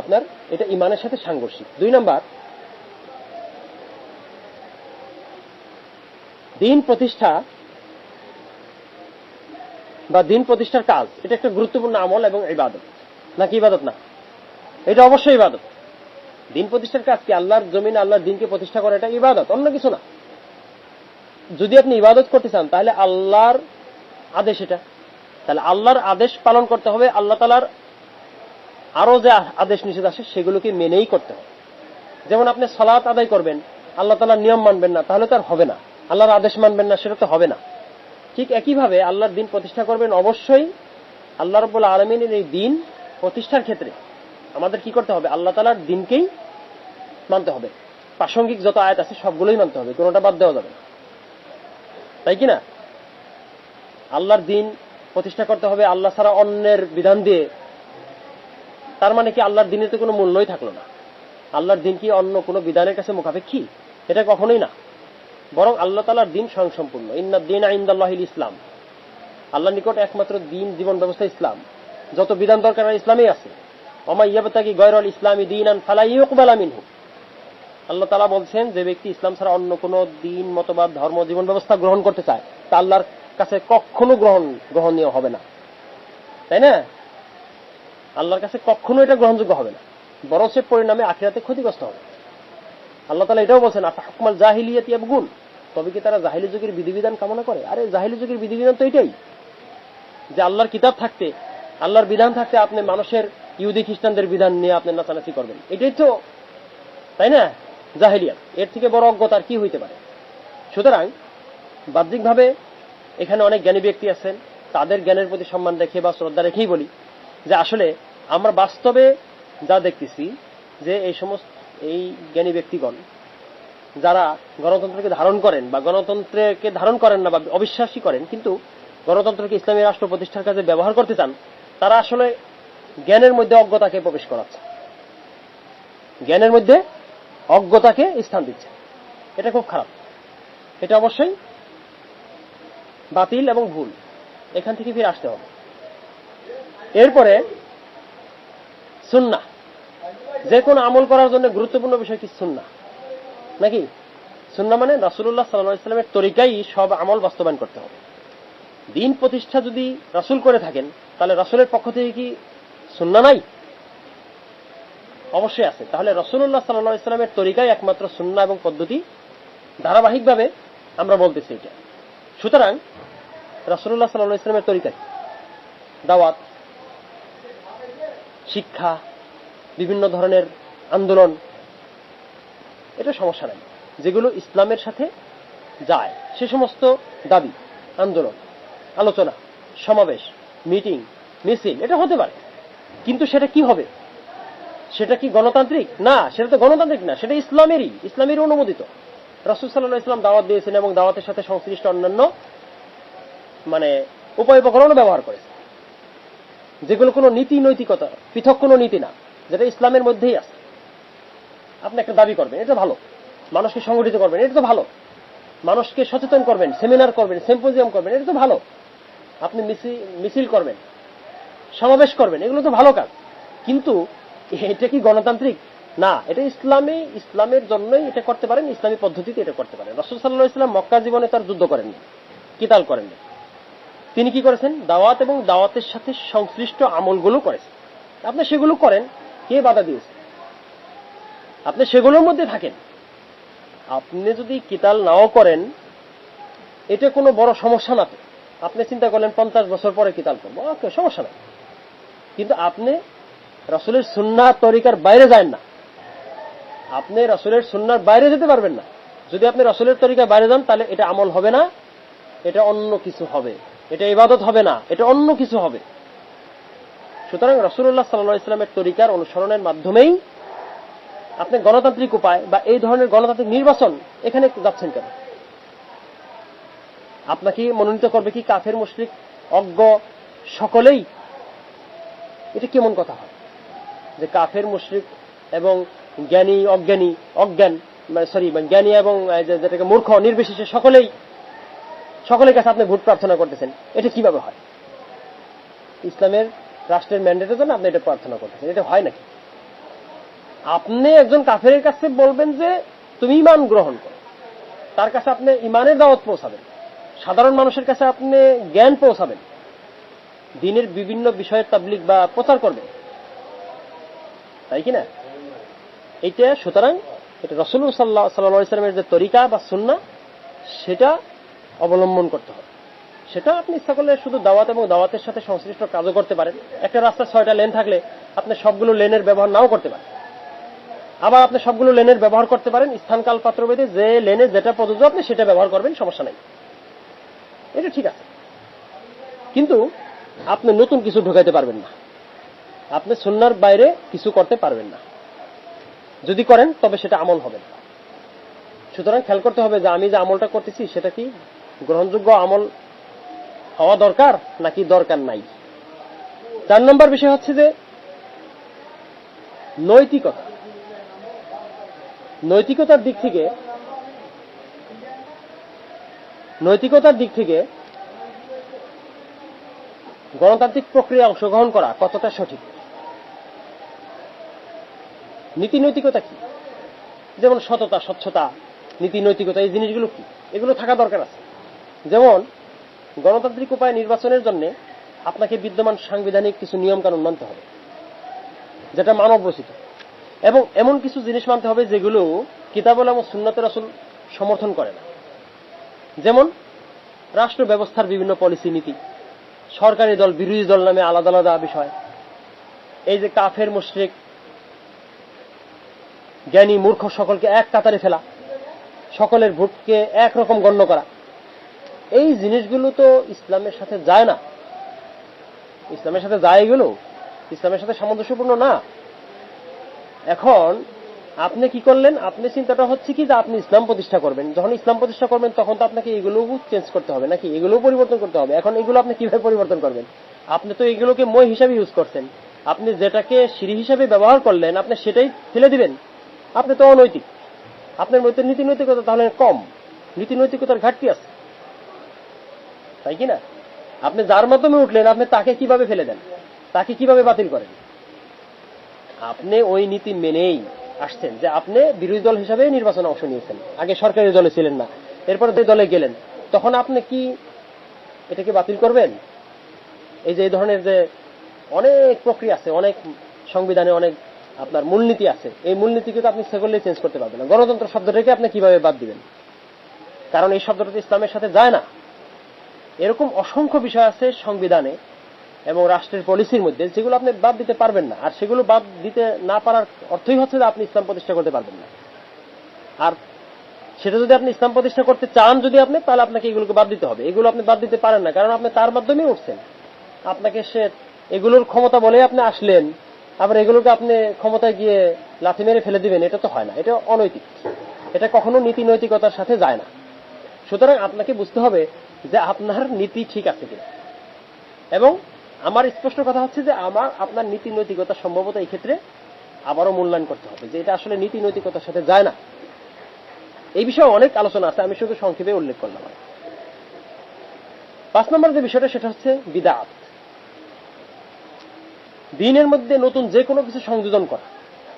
আপনার এটা ইমানের সাথে সাংঘর্ষিক। 2 নাম্বার, দিন প্রতিষ্ঠা বা দিন প্রতিষ্ঠার কাজ, এটা একটা গুরুত্বপূর্ণ আমল এবং ইবাদত, নাকি ইবাদত না? এটা অবশ্যই ইবাদত। দিন প্রতিষ্ঠার কাজ কি? আল্লাহর জমিনে আল্লাহর দিনকে প্রতিষ্ঠা করা, এটা ইবাদত, অন্য কিছু না। যদি আপনি ইবাদত করতে চান তাহলে আল্লাহর আদেশ এটা, তাহলে আল্লাহর আদেশ পালন করতে হবে, আল্লাহ তাআলার আরো যে আদেশ নিষেধ আসে সেগুলোকে মেনেই করতে হবে। যেমন আপনি সালাত আদায় করবেন, আল্লাহ তাআলার নিয়ম মানবেন না, তাহলে তো আর হবে না। আল্লাহর আদেশ মানবেন না, সেটা তো হবে না। ঠিক একইভাবে আল্লাহর দিন প্রতিষ্ঠা করবেন, অবশ্যই আল্লাহ রাব্বুল আলামিনের এই দিন প্রতিষ্ঠার ক্ষেত্রে আমাদের কি করতে হবে? আল্লাহ তাআলার দিনকেই মানতে হবে। প্রাসঙ্গিক যত আয়াত আছে সবগুলোই মানতে হবে, কোনোটা বাদ দেওয়া যাবে না, তাই কিনা? আল্লাহর দিন প্রতিষ্ঠা করতে হবে, আল্লাহ ছাড়া অন্যের বিধান দিয়ে তার মানে কি আল্লাহর দিনের তো কোনো মূল্যই থাকলো না? আল্লাহর দিন কি অন্য কোনো বিধানের কাছে মুখাপেক্ষী? এটা কখনোই না। বরং আল্লাহ তাআলার দিন স্বয়ংসম্পূর্ণ। ইন্নাদ দীনা ইনদাল্লাহিল ইসলাম, আল্লাহর নিকট একমাত্র দিন, জীবন ব্যবস্থা ইসলাম। যত বিধান দরকার ইসলামেই আছে। ওমা ইয়াবতাগি গায়রাল ইসলামি দীনান ফালা ইউকবালা মিনহু। আল্লাহ তাআলা বলছেন, যে ব্যক্তি ইসলাম ছাড়া অন্য কোনো দিন, মতবাদ, ধর্ম, জীবন ব্যবস্থা গ্রহণ করতে চায় তা আল্লাহর কাছে কখনো গ্রহণীয় হবে না। তাই না? আল্লাহর কাছে কখনো এটা গ্রহণযোগ্য হবে না, বরং সে পরিণামে আখিরাতে ক্ষতিগ্রস্ত হবে। আল্লাহ তাআলা এটাও বলছেন, আফা হুকমাল জাহিলিয়াতি ইয়াবগুন, তবে কি তারা জাহিলি যুগের বিধিবিধান কামনা করে? আরে জাহিলি যুগের বিধিবিধান তো এটাই, যে আল্লাহর কিতাব থাকতে, আল্লাহর বিধান থাকতে আপনি মানুষের ইহুদি খ্রিস্টানদের বিধান নিয়ে আপনি নাচানাচি করবেন, এটাই তো, তাই না, জাহিলিয়াত। এর থেকে বড় অজ্ঞতা আর কি হইতে পারে? সুতরাং বাহ্যিকভাবে এখানে অনেক জ্ঞানী ব্যক্তি আছেন, তাদের জ্ঞানের প্রতি সম্মান রেখে বা শ্রদ্ধা রেখেই বলি যে আসলে আমরা বাস্তবে যা দেখতেছি যে এই জ্ঞানী ব্যক্তিগণ যারা গণতন্ত্রকে ধারণ করেন বা গণতন্ত্রকে ধারণ করেন না বা অবিশ্বাসী করেন, কিন্তু গণতন্ত্রকে ইসলামী রাষ্ট্র প্রতিষ্ঠার কাজে ব্যবহার করতে চান, তারা আসলে জ্ঞানের মধ্যে অজ্ঞতাকে প্রবেশ করাচ্ছে, জ্ঞানের মধ্যে অজ্ঞতাকে স্থান দিচ্ছে। এটা খুব খারাপ, এটা অবশ্যই বাতিল এবং ভুল, এখান থেকে ফিরে আসতে হবে। এরপরে সুন্নাহ, যে কোনো আমল করার জন্য গুরুত্বপূর্ণ বিষয় কি? সুন্নাহ, নাকি? সুন্নাহ মানে রাসূলুল্লাহ সাল্লাল্লাহু আলাইহি ওয়াসাল্লামের তরিকায় সব আমল বাস্তবায়ন করতে হবে। দিন প্রতিষ্ঠা যদি রাসূল করে থাকেন, তাহলে রাসূলের পক্ষ থেকে কি সুন্নাহ নাই? অবশ্যই আছে। তাহলে রাসূলুল্লাহ সাল্লাল্লাহু আলাইহি ওয়াসাল্লামের তরিকায় একমাত্র সুন্নাহ এবং পদ্ধতি, ধারাবাহিকভাবে আমরা বলতেছি এটা। সুতরাং রাসূলুল্লাহ সাল্লাল্লাহু আলাইহি ওয়াসাল্লামের তরিকায় দাওয়াত, শিক্ষা, বিভিন্ন ধরনের আন্দোলন, এটা সমস্যা নাই। যেগুলো ইসলামের সাথে যায় সে সমস্ত দাবি, আন্দোলন, আলোচনা, সমাবেশ, মিটিং, মিছিল, এটা হতে পারে, কিন্তু সেটা কি হবে? সেটা কি গণতান্ত্রিক? না, সেটা তো গণতান্ত্রিক না, সেটা ইসলামেরই অনুমোদিত। রাসূল সাল্লাল্লাহু আলাইহি ওয়াসাল্লাম দাওয়াত দিয়েছেন এবং দাওয়াতের সাথে সংশ্লিষ্ট অন্যান্য উপায় উপকরণও ব্যবহার করেছে, যেগুলো কোনো নীতি, নৈতিকতা, পৃথক কোনো নীতি না, যেটা ইসলামের মধ্যেই আছে। আপনি একটা দাবি করবেন, এটা ভালো। মানুষকে সংগঠিত করবেন, এটা তো ভালো। মানুষকে সচেতন করবেন, সেমিনার করবেন, সিম্পোজিয়াম করবেন, এটা তো ভালো। আপনি মিছিল করবেন, সমাবেশ করবেন, এগুলো তো ভালো কাজ। কিন্তু এটা কি গণতান্ত্রিক? না, এটা ইসলামের জন্যই এটা করতে পারেন, ইসলামী পদ্ধতিতে এটা করতে পারেন। রাসূল সাল্লাল্লাহু আলাইহি ওয়াসাল্লাম মক্কা জীবনে তার যুদ্ধ করেননি, কিতাল করেননি। তিনি কি করেছেন? দাওয়াত এবং দাওয়াতের সাথে সংশ্লিষ্ট আমলগুলো করেছেন। আপনি সেগুলো করেন, কে বাধা দিয়েছে? আপনি সেগুলোর মধ্যে থাকেন। আপনি যদি কিতাল নাও করেন, এটা কোনো বড় সমস্যা না। আপনি চিন্তা করলেন 50 বছর পরে কিতাল করবো, ওকে, সমস্যা নাই। কিন্তু আপনি রাসূলের সুন্নাহ তরিকার বাইরে যান না। আপনি রাসূলের সুন্নাহর বাইরে যেতে পারবেন না। যদি আপনি রাসূলের তরিকার বাইরে যান, তাহলে এটা আমল হবে না, এটা অন্য কিছু হবে। এটা ইবাদত হবে না, এটা অন্য কিছু হবে। সুতরাং রাসূলুল্লাহ সাল্লাল্লাহু আলাইহি ওয়াসাল্লামের তরিকার অনুসরণের মাধ্যমেই আপনি গণতান্ত্রিক উপায় বা এই ধরনের গণতান্ত্রিক নির্বাচন এখানে যাচ্ছেন কেন? আপনাকে মনোনীত করবে কি কাফের, মুশরিক, অজ্ঞ সকলেই? এটা কেমন কথা হয় যে কাফের, মুশরিক এবং জ্ঞানী, জ্ঞানী এবং যেটাকে মূর্খ নির্বিশেষে সকলের কাছে আপনি ভোট প্রার্থনা করতেছেন? এটা কিভাবে হয়? ইসলামের রাষ্ট্রের ম্যান্ডেটের জন্য আপনি এটা প্রার্থনা করতেছেন, এটা হয় নাকি? আপনি একজন কাফেরের কাছে বলবেন যে তুমি ঈমান গ্রহণ করো, তার কাছে আপনি ঈমানের দাওয়াত পৌঁছাবেন, সাধারণ মানুষের কাছে আপনি জ্ঞান পৌঁছাবেন, দ্বীনের বিভিন্ন বিষয়ের তাবলীগ বা প্রচার করবেন, তাই কিনা? এইটা সুতরাং এটা রাসূলুল্লাহ সাল্লাল্লাহু আলাইহি ওয়াসাল্লামের যে তরিকা বা সুন্নাহ, সেটা অবলম্বন করতে হবে। সেটা আপনি ইচ্ছা করলে শুধু দাওয়াত এবং দাওয়াতের সাথে সংশ্লিষ্ট কাজও করতে পারেন। একটা রাস্তার 6টা লেন থাকলে আপনি সবগুলো লেনের ব্যবহার নাও করতে পারেন। আবার আপনি সবগুলো লেনের ব্যবহার করতে পারেন, স্থান কাল পাত্র ভেদে যে লেনে যেটা প্রযোজ্য আপনি সেটা ব্যবহার করবেন, সমস্যা নাই, এটা ঠিক আছে। কিন্তু আপনি নতুন কিছু ঢোকাইতে পারবেন না, আপনি সুন্নাহর বাইরে কিছু করতে পারবেন না। যদি করেন তবে সেটা আমল হবে না। সুতরাং খেয়াল করতে হবে যে আমি যে আমলটা করতেছি সেটা কি গ্রহণযোগ্য আমল হওয়া দরকার নাকি দরকার নাই। 4 নম্বর বিষয় হচ্ছে যে নৈতিকতা, নৈতিকতার দিক থেকে গণতান্ত্রিক প্রক্রিয়ায় অংশগ্রহণ করা কতটা সঠিক। নীতি নৈতিকতা কি? যেমন সততা, স্বচ্ছতা, নীতি নৈতিকতা, এই জিনিসগুলো কি? এগুলো থাকা দরকার আছে। যেমন গণতান্ত্রিক উপায়ে নির্বাচনের জন্য আপনাকে বিদ্যমান সাংবিধানিক কিছু নিয়ম কানুন মানতে হবে, যেটা মানব রচিত, এবং এমন কিছু জিনিস মানতে হবে যেগুলো কিতাবুল এবং সুন্নতে রাসূল সমর্থন করে না। যেমন রাষ্ট্র ব্যবস্থার বিভিন্ন পলিসি নীতি, সরকারি দল বিরোধী দল নামে আলাদা আলাদা বিষয়, এই যে কাফের মুশরিক জ্ঞানী মূর্খ সকলকে এক কাতারে ফেলা, সকলের ভোটকে একরকম গণ্য করা, এই জিনিসগুলো তো ইসলামের সাথে যায় না। ইসলামের সাথে যায় এগুলো? ইসলামের সাথে সামঞ্জস্যপূর্ণ না। এখন আপনি কি করলেন? আপনি চিন্তাটা হচ্ছে কি যে আপনি ইসলাম প্রতিষ্ঠা করবেন। যখন ইসলাম প্রতিষ্ঠা করবেন তখন তো আপনাকে এগুলোও চেঞ্জ করতে হবে নাকি, এগুলোও পরিবর্তন করতে হবে। এখন এগুলো আপনি কিভাবে পরিবর্তন করবেন? আপনি তো এগুলোকে মই হিসাবে ইউজ করছেন, আপনি যেটাকে সিঁড়ি হিসাবে ব্যবহার করলেন আপনি সেটাই ফেলে দিবেন। আপনি তো অনৈতিক, আপনার মধ্যে নীতি নৈতিকতা তাহলে কম, নীতি নৈতিকতার ঘাটতি আছে, তাই কি না? আপনি যার মাধ্যমে উঠলেন আপনি তাকে কিভাবে ফেলে দেন, তাকে কিভাবে বাতিল করেন? আপনি ওই নীতি মেনেই আসছেন যে আপনি বিরোধী দল হিসাবে নির্বাচনে অংশ নিয়েছেন, আগে সরকারি দলে ছিলেন না, এরপরে যে দলে গেলেন, তখন আপনি কি এটাকে বাতিল করবেন? এই যে এই ধরনের যে অনেক প্রক্রিয়া আছে, অনেক সংবিধানে অনেক আপনার মূলনীতি আছে, এই মূলনীতিকে তো আপনি সেগুলো চেঞ্জ করতে পারবেন না। গণতন্ত্র শব্দটাকে আপনি কিভাবে বাদ দিবেন? কারণ এই শব্দটা ইসলামের সাথে যায় না। এরকম অসংখ্য বিষয় আছে সংবিধানে এবং রাষ্ট্রের পলিসির মধ্যে যেগুলো আপনি বাদ দিতে পারবেন না। আর সেগুলো বাদ দিতে না পারার অর্থই হচ্ছে যে আপনি ইসলাম প্রতিষ্ঠা করতে পারবেন না। আর সেটা যদি আপনি ইসলাম প্রতিষ্ঠা করতে চান যদি আপনি, তাহলে আপনাকে এগুলোকে বাদ দিতে হবে। এগুলো আপনি বাদ দিতে পারেন না, কারণ আপনি তার মাধ্যমেই উঠছেন। আপনাকে সে এগুলোর ক্ষমতা বলে আপনি আসলেন, আবার এগুলোকে আপনি ক্ষমতায় গিয়ে লাথি মেরে ফেলে দিবেন, এটা তো হয় না, এটা অনৈতিক, এটা কখনো নীতি নৈতিকতার সাথে যায় না। সুতরাং আপনাকে বুঝতে হবে যে আপনার নীতি ঠিক আছে কিনা। এবং আমার স্পষ্ট কথা হচ্ছে যে আপনার নীতি নৈতিকতা সম্ভবত এই ক্ষেত্রে আবারও মূল্যায়ন করতে হবে যে এটা আসলে নীতি নৈতিকতার সাথে যায় না। এই বিষয়ে অনেক আলোচনা আছে, আমি শুধু সংক্ষেপে উল্লেখ করলাম। 5 নম্বর যে বিষয়টা সেটা হচ্ছে বিদআত। দ্বীনের মধ্যে নতুন যে কোনো কিছু সংযোজন করা,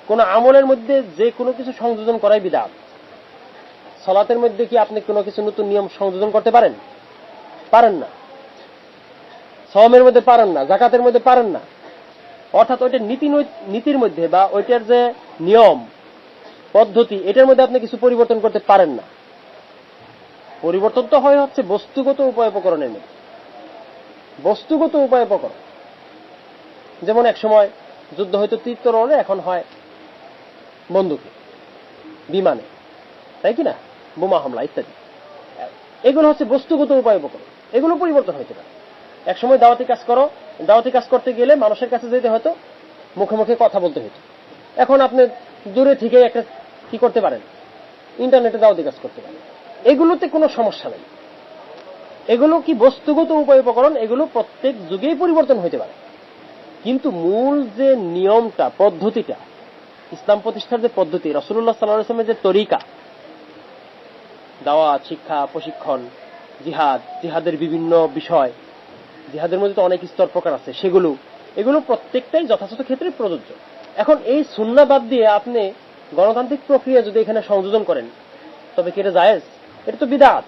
কোন আমলের মধ্যে যে কোনো কিছু সংযোজন করাই বিদআত। সালাতের মধ্যে কি আপনি কোনো কিছু নতুন নিয়ম সংযোজন করতে পারেন? পারেন না। সওমের মধ্যে পারেন না, যাকাতের মধ্যে পারেন না। অর্থাৎ ওইটা নীতির মধ্যে বা ওইটার যে নিয়ম পদ্ধতি, এটার মধ্যে আপনি কিছু পরিবর্তন করতে পারেন না। পরিবর্তন তো হয় হচ্ছে বস্তুগত উপায় উপকরণের মধ্যে, বস্তুগত উপায় উপকরণ। যেমন এক সময় যুদ্ধ হয়তো তীরতরণে, এখন হয় বন্দুকে, বিমানে, তাই কিনা, বোমা হামলা ইত্যাদি। এগুলো হচ্ছে বস্তুগত উপায় উপকরণ, এগুলো পরিবর্তন হইতে পারে। এক সময় দাওয়াতি কাজ করো, দাওয়াতি কাজ করতে গেলে মানুষের কাছে যেতে হয়তো, মুখে মুখে কথা বলতে হতো। এখন আপনি দূরে থেকে একটা কি করতে পারেন, ইন্টারনেটে দাওয়াতি কাজ করতে পারেন। এগুলোতে কোনো সমস্যা নেই। এগুলো কি বস্তুগত উপায় উপকরণ, এগুলো প্রত্যেক যুগেই পরিবর্তন হইতে পারে। কিন্তু মূল যে নিয়মটা, পদ্ধতিটা, ইসলাম প্রতিষ্ঠার যে পদ্ধতি, রাসূলুল্লাহ সাল্লাল্লাহু আলাইহি ওয়াসাল্লামের যে তরিকা, দাওয়াত, শিক্ষা, প্রশিক্ষণ, জিহাদ, জিহাদের বিভিন্ন বিষয়, জিহাদের মধ্যে তো অনেক স্তর প্রকার আছে, এগুলো প্রত্যেকটাই যথাযথ ক্ষেত্রে প্রযোজ্য। এখন এই সুন্নাহ বাদ দিয়ে আপনি গণতান্ত্রিক প্রক্রিয়া যদি এখানে সংযোজন করেন, তবে কি এটা জায়েজ? এটা তো বিদআত।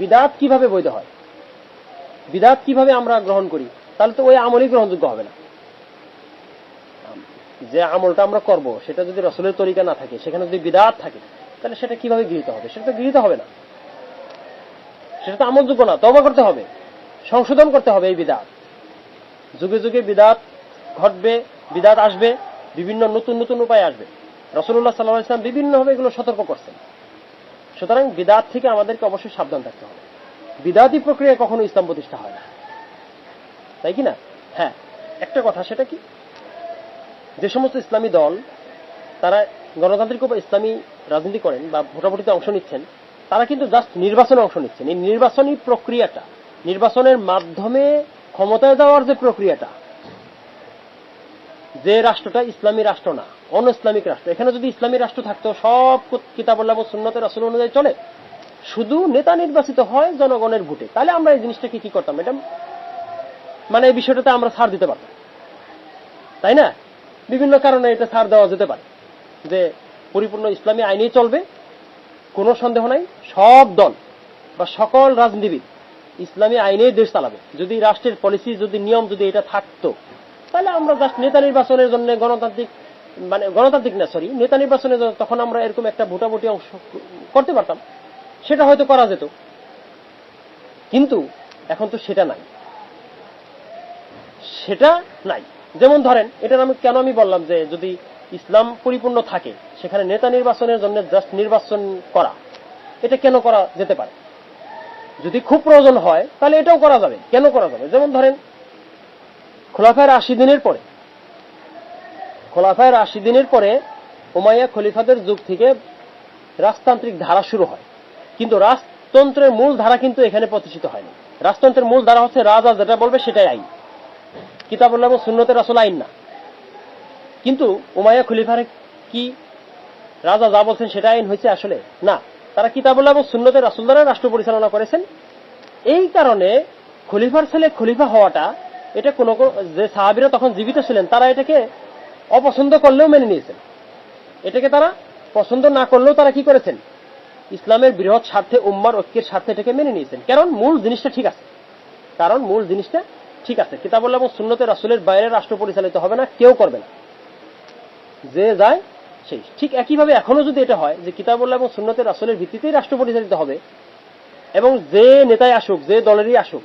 বিদআত কিভাবে বৈধ হয়, বিদআত কিভাবে আমরা গ্রহণ করি? তাহলে তো ওই আমলই গ্রহণযোগ্য হবে না। যে আমলটা আমরা করব সেটা যদি রাসূলের তরিকা না থাকে, সেখানে যদি বিদআত থাকে, তাহলে সেটা কিভাবে গৃহীত হবে? সেটা তো গৃহীত হবে না, সেটা তো আমলযোগ্য না। তওবা করতে হবে, সংশোধন করতে হবে এই বিদআত। যুগে যুগে বিদআত ঘটবে, বিদআত আসবে, বিভিন্ন নতুন নতুন উপায় আসবে। রাসূলুল্লাহ সাল্লাল্লাহু আলাইহি ওয়াসাল্লাম বিভিন্নভাবে এগুলো সতর্ক করছেন। সুতরাং বিদআত থেকে আমাদেরকে অবশ্যই সাবধান থাকতে হবে। বিদআতি প্রক্রিয়া কখনো ইসলাম প্রতিষ্ঠা হয় না, তাই কি না? হ্যাঁ, একটা কথা, সেটা কি, যে সমস্ত ইসলামী দল তারা গণতান্ত্রিক বা ইসলামী রাজনীতি করেন বা ভোটাভুটিতে অংশ নিচ্ছেন, তারা কিন্তু জাস্ট নির্বাচনে অংশ নিচ্ছেন। এই নির্বাচনী প্রক্রিয়াটা, নির্বাচনের মাধ্যমে ক্ষমতায় যাওয়ার যে প্রক্রিয়াটা, যে রাষ্ট্রটা ইসলামী রাষ্ট্র না, অন ইসলামিক রাষ্ট্র, এখানে যদি ইসলামী রাষ্ট্র থাকতো সব কিতাবুল্লাহ এবং সুন্নতের রাসূল অনুযায়ী চলে, শুধু নেতা নির্বাচিত হয় জনগণের ভোটে, তাহলে আমরা এই জিনিসটাকে কি করতাম, এটা মানে এই বিষয়টাতে আমরা ছাড় দিতে পারতাম, তাই না? বিভিন্ন কারণে এটা ছাড় দেওয়া যেতে পারে যে পরিপূর্ণ ইসলামী আইনেই চলবে, কোনো সন্দেহ নাই, সব দল বা সকল রাজনীতিবিদ ইসলামী আইনেই দেশ চালাবে। যদি রাষ্ট্রের পলিসি, যদি নিয়ম, যদি এটা থাকতো, তাহলে আমরা জাস্ট নেতা নির্বাচনের জন্য গণতান্ত্রিক না, সরি, নেতা নির্বাচনের জন্য তখন আমরা এরকম একটা ভোটাভুটি অংশ করতে পারতাম, সেটা হয়তো করা যেত। কিন্তু এখন তো সেটা নাই, সেটা নাই। যেমন ধরেন, এটা কেন আমি বললাম যে যদি ইসলাম পরিপূর্ণ থাকে, সেখানে নেতা নির্বাচনের জন্য জাস্ট নির্বাচন করা, এটা কেন করা যেতে পারে? যদি খুব প্রয়োজন হয় তাহলে এটাও করা যাবে। কেন করা যাবে? যেমন ধরেন, খোলাফায়ে রাশিদিনের পরে উমাইয়া খলিফাদের যুগ থেকে রাজতান্ত্রিক ধারা শুরু হয়, কিন্তু রাজতন্ত্রের মূল ধারা কিন্তু এখানে প্রতিষ্ঠিত হয়নি। রাজতন্ত্রের মূল ধারা হচ্ছে রাজা যেটা বলবে সেটাই আইন, কিতাবুল্লাহ এবং সুন্নতের রাসূল আইন না। কিন্তু উমাইয়া খলিফার কি রাজা যা বলছেন সেটা আইন হয়েছে? আসলে না, তারা কিতাবুল্লাহ এবং সুন্নতের রাসূল দ্বারা রাষ্ট্র পরিচালনা করেছেন। এই কারণে খলিফার ছেলে খলিফা হওয়াটা, এটা কোন যে সাহাবীরা তখন জীবিত ছিলেন তারা এটাকে অপছন্দ করলেও মেনে নিয়েছেন, এটাকে তারা পছন্দ না করলেও তারা কি করেছেন, ইসলামের বৃহৎ স্বার্থে, উম্মার ঐক্যের স্বার্থে এটাকে মেনে নিয়েছেন। কারণ মূল জিনিসটা ঠিক আছে, কিতাবুল্লাহ এবং সুন্নতের রাসূলের বাইরে রাষ্ট্র পরিচালিত হবে না, কেউ করবে না, যে যায় সেই। ঠিক একইভাবে এখনো যদি এটা হয় যে কিতাবুল্লাহ এবং সুন্নতের রাসূলের ভিত্তিতেই রাষ্ট্র পরিচালিত হবে, এবং যে নেতাই আসুক, যে দলেরই আসুক,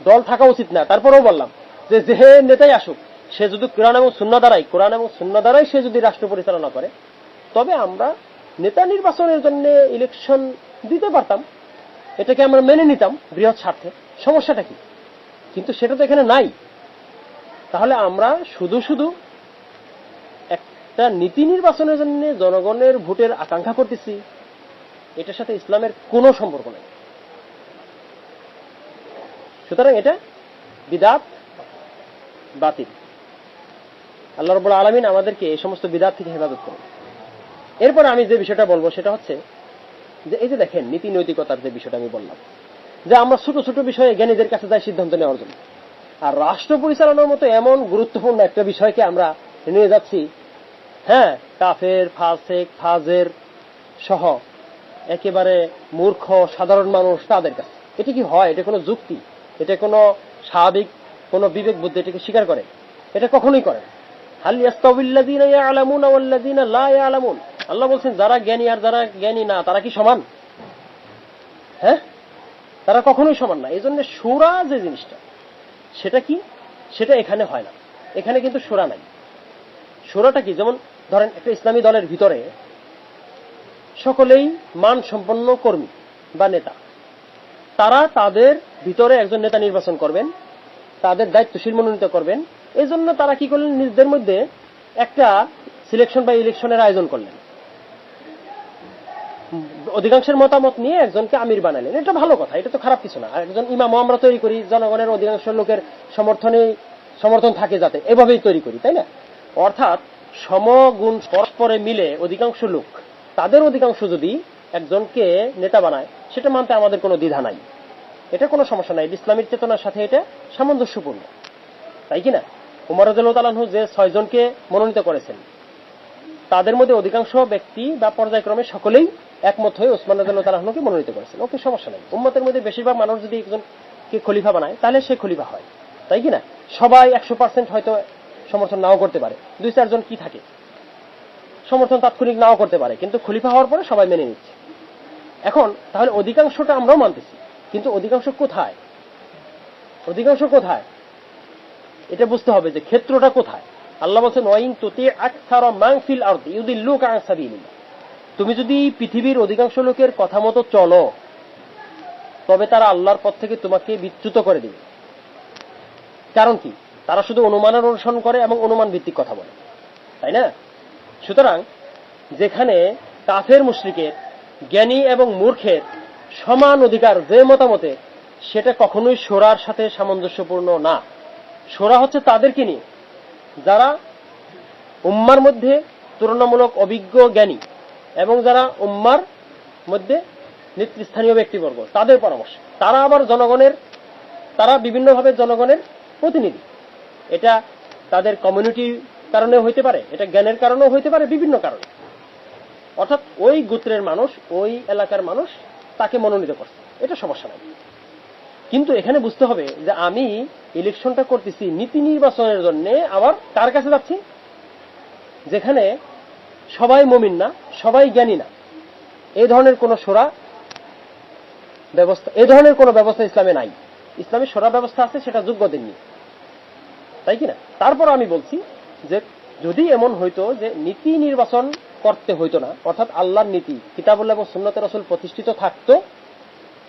দল থাকা উচিত না, তারপরেও বললাম যে যে নেতাই আসুক, সে যদি কোরআন এবং সুন্নাহ দ্বারাই সে যদি রাষ্ট্র পরিচালনা করে, তবে আমরা নেতা নির্বাচনের জন্য ইলেকশন দিতে পারতাম, এটাকে আমরা মেনে নিতাম বৃহৎ স্বার্থে। সমস্যাটা কি? কিন্তু সেটা তো এখানে নাই। তাহলে আমরা শুধু একটা নীতি নির্বাচনের জন্য জনগণের ভোটের আকাঙ্ক্ষা করতেছি, এটার সাথে ইসলামের কোনো সম্পর্ক নেই। সুতরাং এটা বিদআত, বাতিল। আল্লাহ রাব্বুল আলামিন আমাদেরকে এই সমস্ত বিদআত থেকে হেফাজত করুন। এরপর আমি যে বিষয়টা বলবো সেটা হচ্ছে যে এই যে দেখেন, নীতি নৈতিকতার যে বিষয়টা আমি বললাম, যে আমরা ছোট ছোট বিষয়ে জ্ঞানীদের কাছে যাই সিদ্ধান্ত নেওয়ার জন্য, আর রাষ্ট্র পরিচালনার মতো এমন গুরুত্বপূর্ণ একটা বিষয়কে আমরা নিয়ে যাচ্ছি, হ্যাঁ, কাফের, ফাসেক, ফাজের সহ একেবারে মূর্খ সাধারণ মানুষ তাদের কাছে। এটা কি হয়? এটা কোনো যুক্তি, এটা কোনো স্বাভাবিক কোনো বিবেক বুদ্ধি এটাকে স্বীকার করে? এটা কখনোই করে না। হাল ইয়াস্তাউইল্লাযীনা ইয়ালামুনা ওয়াল্লাযীনা লা ইয়ালামুন, আল্লাহ বলছেন যারা জ্ঞানী আর যারা জ্ঞানী না তারা কি সমান? হ্যাঁ, তারা কখনোই সমান না। এই জন্য শূরা যে জিনিসটা, সেটা কি? সেটা এখানে হয় না। এখানে কিন্তু শূরা নাই। শূরাটা কি? যেমন ধরেন, একটা ইসলামী দলের ভিতরে সকলেই মান সম্পন্ন কর্মী বা নেতা, তারা তাদের ভিতরে একজন নেতা নির্বাচন করবেন, তাদের দায়িত্বশীল মনোনীত করবেন। এই জন্য তারা কি করলেন, নিজেদের মধ্যে একটা সিলেকশন বা ইলেকশনের আয়োজন করলেন, অধিকাংশের মতামত নিয়ে একজনকে আমির বানালেন। এটা ভালো কথা, এটা তো খারাপ কিছু না। আর একজন ইমামও আমরা তৈরি করি, জনগণের অধিকাংশ লোকের সমর্থন থাকে যাতে, এভাবেই তৈরি করি, তাই না? অর্থাৎ সমগুণ পরস্পরে মিলে অধিকাংশ লোক, তাদের অধিকাংশ যদি একজনকে নেতা বানায়, সেটা মানতে আমাদের কোনো দ্বিধা নাই, এটা কোনো সমস্যা নাই। ইসলামের চেতনার সাথে এটা সামঞ্জস্যপূর্ণ, তাই কিনা? ওমর রাদিয়াল্লাহু তাআলা আনহু যে 6 জনকে মনোনীত করেছেন, তাদের মধ্যে অধিকাংশ ব্যক্তি বা পর্যায়ক্রমে সকলেই একমত হয়ে ওসমান রাদিয়াল্লাহু তাআলা আনহুকে মনোনীত করেছেন। ওকে, সমস্যা নেই। উম্মতের মধ্যে বেশিরভাগ মানুষ যদি একজনকে খলিফা বানায়, তাহলে সে খলিফা হয়, তাই কিনা? সবাই 100% হয়তো সমর্থন নাও করতে পারে, 2-4 জন কি থাকে সমর্থন তাৎক্ষণিক নাও করতে পারে, কিন্তু খলিফা হওয়ার পরে সবাই মেনে নিচ্ছে। এখন তাহলে অধিকাংশটা আমরাও মানতেছি, কিন্তু অধিকাংশ কোথায়? এটা বুঝতে হবে যে ক্ষেত্রটা কোথায়। আল্লাহ বলেছেন, ওয়াইন তুতি আকসারা মান ফিল আরদি ইউদিল্লুকা আন সাবিলিল্লাহ, তুমি যদি পৃথিবীর অধিকাংশ লোকের কথা মতো চলো, তবে তারা আল্লাহর পথ থেকে তোমাকে বিচ্যুত করে দেবে। কারণ কি? তারা শুধু অনুমানের অনুসরণ করে এবং অনুমান ভিত্তিক কথা বলে, তাই না? সুতরাং যেখানে কাফের মুশরিকের, জ্ঞানী এবং মূর্খের সমান অধিকার যে মতামতে, সেটা কখনোই শূরার সাথে সামঞ্জস্যপূর্ণ না। শূরা হচ্ছে তাদেরকে নিয়ে যারা উম্মার মধ্যে তুলনামূলক অভিজ্ঞ জ্ঞানী এবং যারা উম্মার মধ্যে নেতৃস্থানীয় ব্যক্তিবর্গ তাদের পরামর্শ, তারা আবার তারা বিভিন্নভাবে জনগণের প্রতিনিধি। এটা তাদের কমিউনিটির কারণে হইতে পারে, এটা জ্ঞানের কারণেও হইতে পারে, বিভিন্ন কারণে। অর্থাৎ ওই গোত্রের মানুষ, ওই এলাকার মানুষ তাকে মনোনীত করছে, এটা সমস্যা নাই। কিন্তু এখানে বুঝতে হবে যে আমি ইলেকশনটা করতেছি নীতি নির্বাচনের জন্য, আবার কার কাছে যাচ্ছি? যেখানে সবাই মুমিন না, সবাই জ্ঞানী না, এই ধরনের কোন শোরা ব্যবস্থা, এই ধরনের কোন ব্যবস্থা ইসলামে নাই। ইসলামে শোরা ব্যবস্থা আছে, সেটা যোগ্যদের নিয়ে, তাই কিনা? তারপর আমি বলছি যে যদি এমন হইতো যে নীতি নির্বাচন করতে হইতো না, অর্থাৎ আল্লাহর নীতি কিতাবুল্লাহ এবং সুন্নতে রাসূল প্রতিষ্ঠিত থাকতো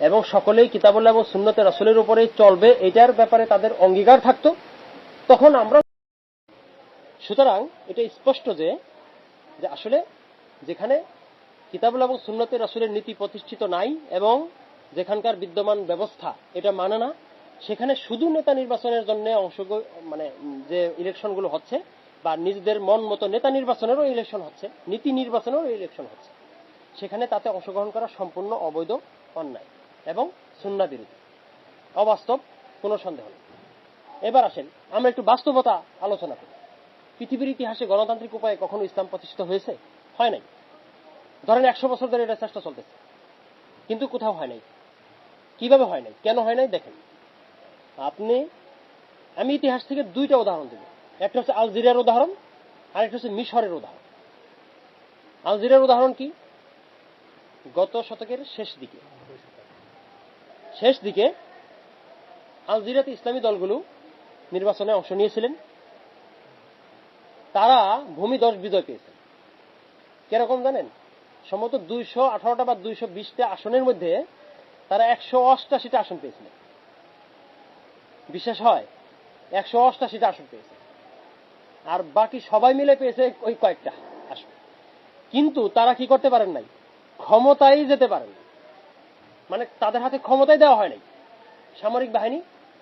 এবং সকলেই কিতাবুল্লাহ এবং সুন্নতে রাসূলের উপরেই চলবে, এটার ব্যাপারে তাদের অঙ্গীকার থাকতো, তখন আমরা। সুতরাং এটা স্পষ্ট যে আসলে যেখানে কিতাবুল্লাহ এবং সুন্নতে রাসূলের নীতি প্রতিষ্ঠিত নাই এবং যেখানকার বিদ্যমান ব্যবস্থা এটা মানে না, সেখানে শুধু নেতা নির্বাচনের জন্য মানে যে ইলেকশনগুলো হচ্ছে, বা নিজেদের মন মতো নেতা নির্বাচনেরও ইলেকশন হচ্ছে, নীতি নির্বাচনেরও ইলেকশন হচ্ছে, সেখানে তাতে অংশগ্রহণ করা সম্পূর্ণ অবৈধ, অন্যায় এবং সুন্নাহ বিরোধী, অবাস্তব, কোনো সন্দেহ নেই। এবার আসেন আমরা একটু বাস্তবতা আলোচনা করি। পৃথিবীর ইতিহাসে গণতান্ত্রিক উপায়ে কখনো ইসলাম প্রতিষ্ঠিত হয়েছে? হয় নাই। ধরেন 100 বছর ধরে এটা চেষ্টা চলতেছে, কিন্তু কোথাও হয় নাই। কিভাবে হয় নাই, কেন হয় নাই? দেখেন, আমি ইতিহাস থেকে দুইটা উদাহরণ দেব। একটা হচ্ছে আলজেরিয়ার উদাহরণ, আর একটা হচ্ছে মিশরের উদাহরণ। আলজেরিয়ার উদাহরণ কি? গত শতকের শেষ দিকে আলজেরিয়াতে ইসলামী দলগুলো নির্বাচনে অংশ নিয়েছিলেন। তারা ভূমিধস বিজয় পেয়েছেন। কিরকম জানেন? সম্ভবত 218টা বা 220টা আসনের মধ্যে তারা 188টা আসন পেয়েছিলেন। বিশ্বাস হয়? 188টা আসন পেয়েছে, আর বাকি সবাই মিলে পেয়েছে ওই কয়েকটা আসন। কিন্তু তারা কি করতে পারেন নাই? ক্ষমতায় যেতে পারেন না। মানে তাদের হাতে ক্ষমতায় দেওয়া হয় নাই, সামরিক বাহিনী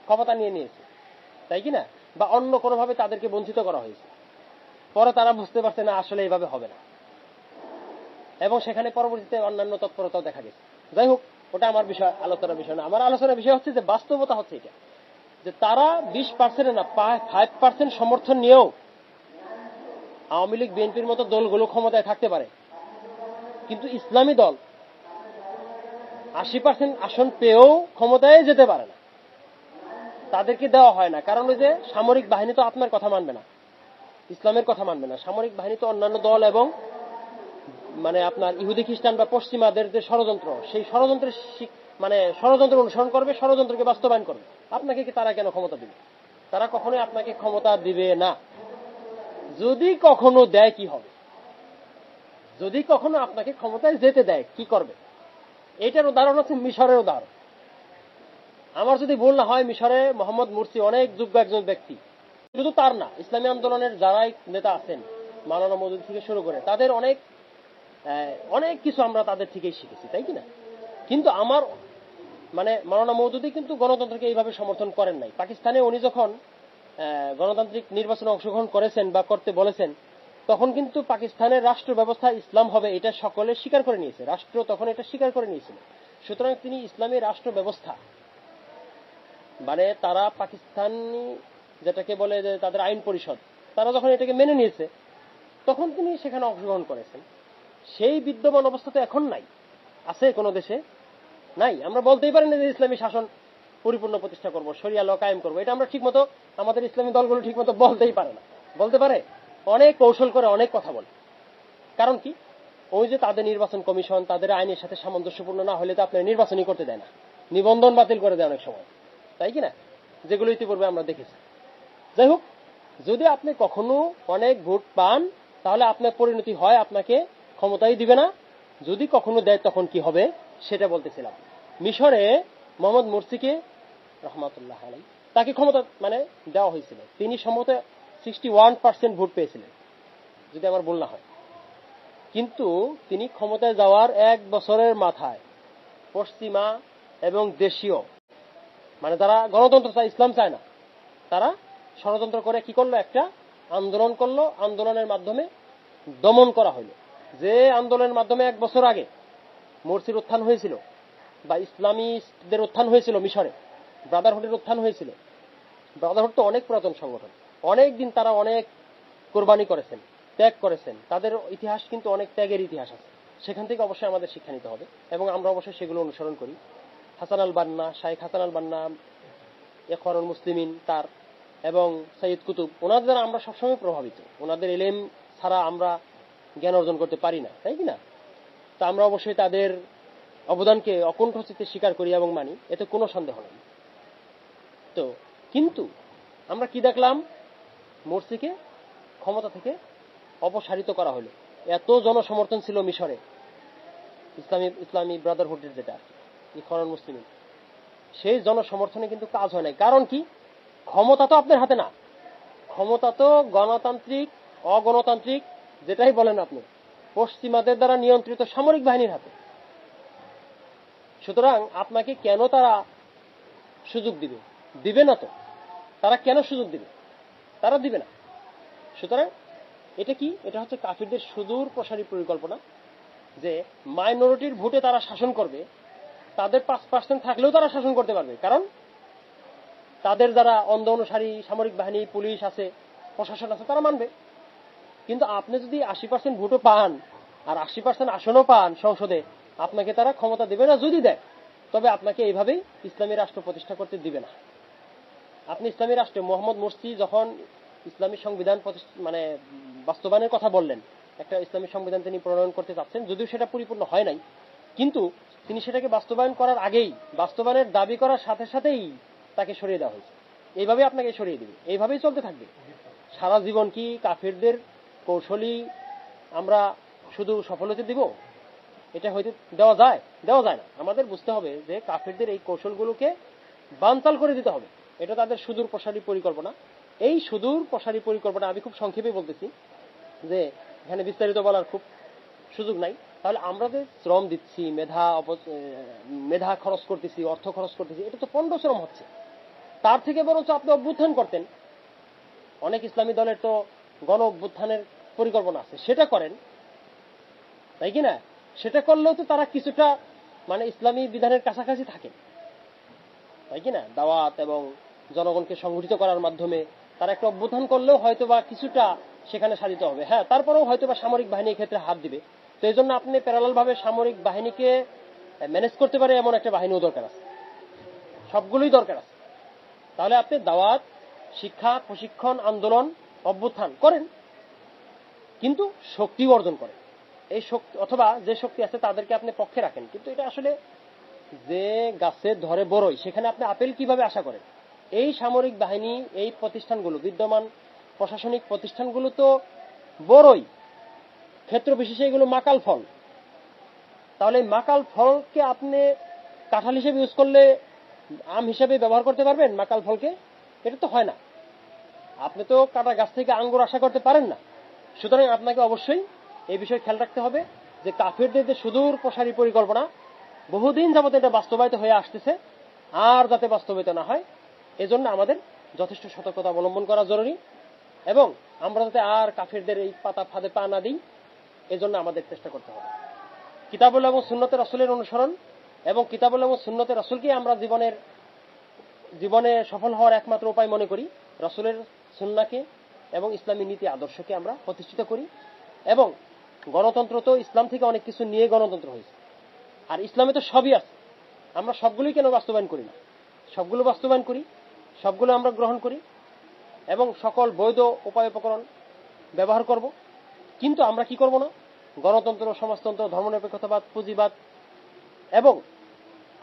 ক্ষমতা নিয়ে নিয়েছে, তাই কিনা? বা অন্য কোনোভাবে তাদেরকে বঞ্চিত করা হয়েছে। পরে তারা বুঝতে পারছে না আসলে এইভাবে হবে না, এবং সেখানে পরবর্তীতে অন্যান্য তৎপরতাও দেখা গেছে। যাই হোক, ওটা আমার বিষয়, আলোচনার বিষয় না। আমার আলোচনার বিষয় হচ্ছে যে বাস্তবতা হচ্ছে এটা, যে তারা 20% না 5% সমর্থন নিয়েও আওয়ামী লীগ, বিএনপির মতো দলগুলো ক্ষমতায় থাকতে পারে, কিন্তু ইসলামী দল 80% আসন পেয়েও ক্ষমতায় যেতে পারে না। তাদেরকে দেওয়া হয় না, কারণ ওই যে সামরিক বাহিনী তো আপনার কথা মানবে না, ইসলামের কথা মানবে না। সামরিক বাহিনী তো অন্যান্য দল এবং মানে আপনার ইহুদি খ্রিস্টান বা পশ্চিমাদের যে ষড়যন্ত্র, সেই ষড়যন্ত্র অনুসরণ করবে, ষড়যন্ত্রকে বাস্তবায়ন করবে। আপনাকে কি তারা কেন ক্ষমতা দিবে? তারা কখনোই আপনাকে ক্ষমতা দিবে না। যদি কখনো দেয় কি হবে? যদি কখনো আপনাকে ক্ষমতায় যেতে দেয় কি করবে? এটার উদাহরণ হচ্ছে মিশরের উদাহরণ। আমার যদি ভুল না হয়, মিশরে মোহাম্মদ মুরসি অনেক যোগ্য একজন ব্যক্তি। শুধু তার না, ইসলামী আন্দোলনের যারাই নেতা আছেন, মাওলানা মওদুদী থেকে শুরু করে, তাদের অনেক কিছু আমরা তাদের থেকেই শিখেছি, তাই কিনা? কিন্তু আমার মাওলানা মওদুদী কিন্তু গণতন্ত্রকে এইভাবে সমর্থন করেন নাই। পাকিস্তানে উনি যখন গণতান্ত্রিক নির্বাচনে অংশগ্রহণ করেছেন বা করতে বলেছেন, তখন কিন্তু পাকিস্তানের রাষ্ট্র ব্যবস্থা ইসলাম হবে এটা সকলে স্বীকার করে নিয়েছে, রাষ্ট্র তখন এটা স্বীকার করে নিয়েছিল। সুতরাং তিনি ইসলামী রাষ্ট্র ব্যবস্থা, তারা পাকিস্তানি যেটাকে বলে যে তাদের আইন পরিষদ, তারা যখন এটাকে মেনে নিয়েছে, তখন তিনি সেখানে অংশগ্রহণ করেছেন। সেই বিদ্যমান অবস্থা তো এখন নাই। আছে কোনো দেশে? নাই। আমরা বলতেই পারি না যে ইসলামী শাসন পরিপূর্ণ প্রতিষ্ঠা করব, শরিয়া ল কায়েম করবো। এটা আমরা ঠিকমতো, আমাদের ইসলামী দলগুলো ঠিকমতো বলতেই পারে না। বলতে পারে, অনেক কৌশল করে, অনেক কথা বলে। কারণ কি? ওই যে তাদের নির্বাচন কমিশন, তাদের আইনের সাথে সামঞ্জস্যপূর্ণ না হলে তো আপনার নির্বাচনই করতে দেয় না, নিবন্ধন বাতিল করে দেয় অনেক সময়, তাই কিনা? যেগুলো ইতিপূর্বে আমরা দেখেছি। যাই হোক, যদি আপনি কখনো অনেক ভোট পান, তাহলে আপনার পরিণতি হয় আপনাকে ক্ষমতাই দিবে না। যদি কখনো দেয় তখন কি হবে সেটা বলতেছিলাম। মিশরে মোহাম্মদ মুরসিকে রহমাতুল্লাহ আলাইহি, তাকে ক্ষমতা দেওয়া হয়েছিল। তিনি সম্ভবত 61% ভোট পেয়েছিলেন, যদি আমার ভুল না হয়। কিন্তু তিনি ক্ষমতায় যাওয়ার 1 বছরের মাথায় পশ্চিমা এবং দেশীয়, যারা গণতন্ত্র চায়, ইসলাম চায় না, তারা ষড়যন্ত্র করে কি করলো, একটা আন্দোলন করলো, আন্দোলনের মাধ্যমে দমন করা হলো। যে আন্দোলনের মাধ্যমে 1 বছর আগে মোরসির উত্থান হয়েছিল বা ইসলামীদের উত্থান হয়েছিল, মিশরে ব্রাদারহুডের উত্থান হয়েছিল। ব্রাদারহুড তো অনেক পুরাতন সংগঠন, অনেক দিন তারা অনেক কোরবানি করেছেন, ত্যাগ করেছেন, তাদের ইতিহাস কিন্তু অনেক ত্যাগের ইতিহাস আছে। সেখান থেকে অবশ্যই আমাদের শিক্ষা নিতে হবে এবং আমরা অবশ্যই সেগুলো অনুসরণ করি। হাসান আল বান্না, শাইখ হাসান আল বান্না, ইখওয়ানুল মুসলিমিন তার এবং সৈয়দ কুতুব, ওনাদের দ্বারা আমরা সবসময় প্রভাবিত। ওনাদের ইলম ছাড়া আমরা জ্ঞান অর্জন করতে পারি না, তাই কি না? তা আমরা অবশ্যই তাদের অবদানকে অকুণ্ঠ চিত্তে স্বীকার করি এবং মানি, এতে কোনো সন্দেহ নেই। তো কিন্তু আমরা কি দেখলাম, মোরসিকে ক্ষমতা থেকে অপসারিত করা হলো। এত জনসমর্থন ছিল মিশরে ইসলামী ব্রাদারহুডের, যেটা ইখওয়ানুল মুসলিমিন, সেই জনসমর্থনে কিন্তু কাজ হয় নাই। কারণ কি? ক্ষমতা তো আপনার হাতে না, ক্ষমতা তো গণতান্ত্রিক অগণতান্ত্রিক যেটাই বলেন আপনি, পশ্চিমাদের দ্বারা নিয়ন্ত্রিত সামরিক বাহিনীর হাতে। সুতরাং আপনাকে কেন তারা সুযোগ দিবে? দিবে না তো। তারা কেন সুযোগ দিবে? তারা দিবে না। সুতরাং এটা কি? এটা হচ্ছে কাফিরদের সুদূর প্রসারী পরিকল্পনা, যে মাইনরিটির ভোটে তারা শাসন করবে। তাদের 5% থাকলেও তারা শাসন করতে পারবে, কারণ তাদের দ্বারা অন্ধ অনুসারী সামরিক বাহিনী, পুলিশ আছে, প্রশাসন আছে, তারা মানবে। কিন্তু আপনি যদি 80% ভোটও পান আর 80% আসনও পান সংসদে, আপনাকে তারা ক্ষমতা দেবে না। যদি দেয়, তবে আপনাকে এইভাবেই ইসলামী রাষ্ট্র প্রতিষ্ঠা করতে দিবে না। আপনি ইসলামী রাষ্ট্রে মোহাম্মদ মুরসি যখন ইসলামী সংবিধান মানে বাস্তবায়নের কথা বললেন, একটা ইসলামী সংবিধান তিনি প্রণয়ন করতে চাচ্ছেন, যদিও সেটা পরিপূর্ণ হয় নাই, কিন্তু তিনি সেটাকে বাস্তবায়ন করার আগেই, বাস্তবায়নের দাবি করার সাথে সাথেই তাকে সরিয়ে দেওয়া হয়েছে। এইভাবে আপনাকে সরিয়ে দিবে, এইভাবেই চলতে থাকবে সারা জীবন। কি কাফিরদের কৌশলী আমরা শুধু সফল হতে দিব? এটা হয়তো দেওয়া যায়? দেওয়া যায় না। আমাদের বুঝতে হবে যে কাফিরদের এই কৌশলগুলোকে বানচাল করে দিতে হবে। এটা তাদের সুদূর প্রসারী পরিকল্পনা। এই সুদূর প্রসারী পরিকল্পনা আমি খুব সংক্ষেপে বলতেছি, যে এখানে বিস্তারিত বলার খুব সুযোগ নাই। তাহলে আমরা যে শ্রম দিচ্ছি, মেধা খরচ করতেছি, অর্থ খরচ করতেছি, এটা তো পণ্ড শ্রম হচ্ছে। তার থেকে বরঞ্চ আপনি অভ্যুত্থান করতেন। অনেক ইসলামী দলের তো গণ অভ্যুত্থানের পরিকল্পনা আছে, সেটা করেন, তাই কিনা? সেটা করলেও তো তারা কিছুটা মানে ইসলামী বিধানের কাছাকাছি থাকে, তাই কিনা? দাওয়াত এবং জনগণকে সংগঠিত করার মাধ্যমে তারা একটা অভ্যুত্থান করলেও হয়তোবা কিছুটা সেখানে সাধিত হবে। হ্যাঁ, তারপরেও হয়তোবা সামরিক বাহিনীর ক্ষেত্রে হাত দিবে। তো এই জন্য আপনি প্যারালাল ভাবে সামরিক বাহিনীকে ম্যানেজ করতে পারে এমন একটা বাহিনীও দরকার আছে, সবগুলোই দরকার আছে। তাহলে আপনি দাওয়াত, শিক্ষা, প্রশিক্ষণ, আন্দোলন, অভ্যুত্থান করেন, কিন্তু শক্তি অর্জন করেন। এই শক্তি অথবা যে শক্তি আছে তাদেরকে আপনি পক্ষে রাখেন। কিন্তু এটা আসলে যে গাছে ধরে বড়ই, সেখানে আপনি আপেল কিভাবে আশা করেন? এই সামরিক বাহিনী, এই প্রতিষ্ঠানগুলো, বিদ্যমান প্রশাসনিক প্রতিষ্ঠানগুলো তো বড়ই, ক্ষেত্র বিশেষে এগুলো মাকাল ফল। তাহলে মাকাল ফলকে আপনি কাঁঠাল হিসেবে ইউজ করলে আম হিসেবে ব্যবহার করতে পারবেন মাকাল ফলকে? এটা তো হয় না। আপনি তো কাটা গাছ থেকে আঙ্গুর আশা করতে পারেন না। সুতরাং আপনাকে অবশ্যই এই বিষয়ে খেয়াল রাখতে হবে যে কাফিরদের যে সুদূর প্রসারী পরিকল্পনা, বহুদিন যাবত এটা বাস্তবায়িত হয়ে আসতেছে, আর যাতে বাস্তবায়িত না হয় এজন্য আমাদের যথেষ্ট সতর্কতা অবলম্বন করা জরুরি। এবং আমরা যাতে আর কাফিরদের এই পাতা ফাঁদে পা না দিই, এজন্য আমাদের চেষ্টা করতে হবে। কিতাবুল্লাহ এবং সুন্নতে রাসূলের অনুসরণ এবং কিতাবুল্লাহ এবং সুন্নতে রাসূলকে আমরা জীবনে সফল হওয়ার একমাত্র উপায় মনে করি। রাসূলের সুন্নাহকে এবং ইসলামী নীতি আদর্শকে আমরা প্রতিষ্ঠিত করি। এবং গণতন্ত্র তো ইসলাম থেকে অনেক কিছু নিয়ে গণতন্ত্র হয়েছে, আর ইসলামে তো সবই আছে। আমরা সবগুলোই কেন বাস্তবায়ন করি না? সবগুলো বাস্তবায়ন করি, সবগুলো আমরা গ্রহণ করি এবং সকল বৈধ উপায় উপকরণ ব্যবহার করব। কিন্তু আমরা কি করব না? গণতন্ত্র, সমাজতন্ত্র, ধর্মনিরপেক্ষতাবাদ, পুঁজিবাদ এবং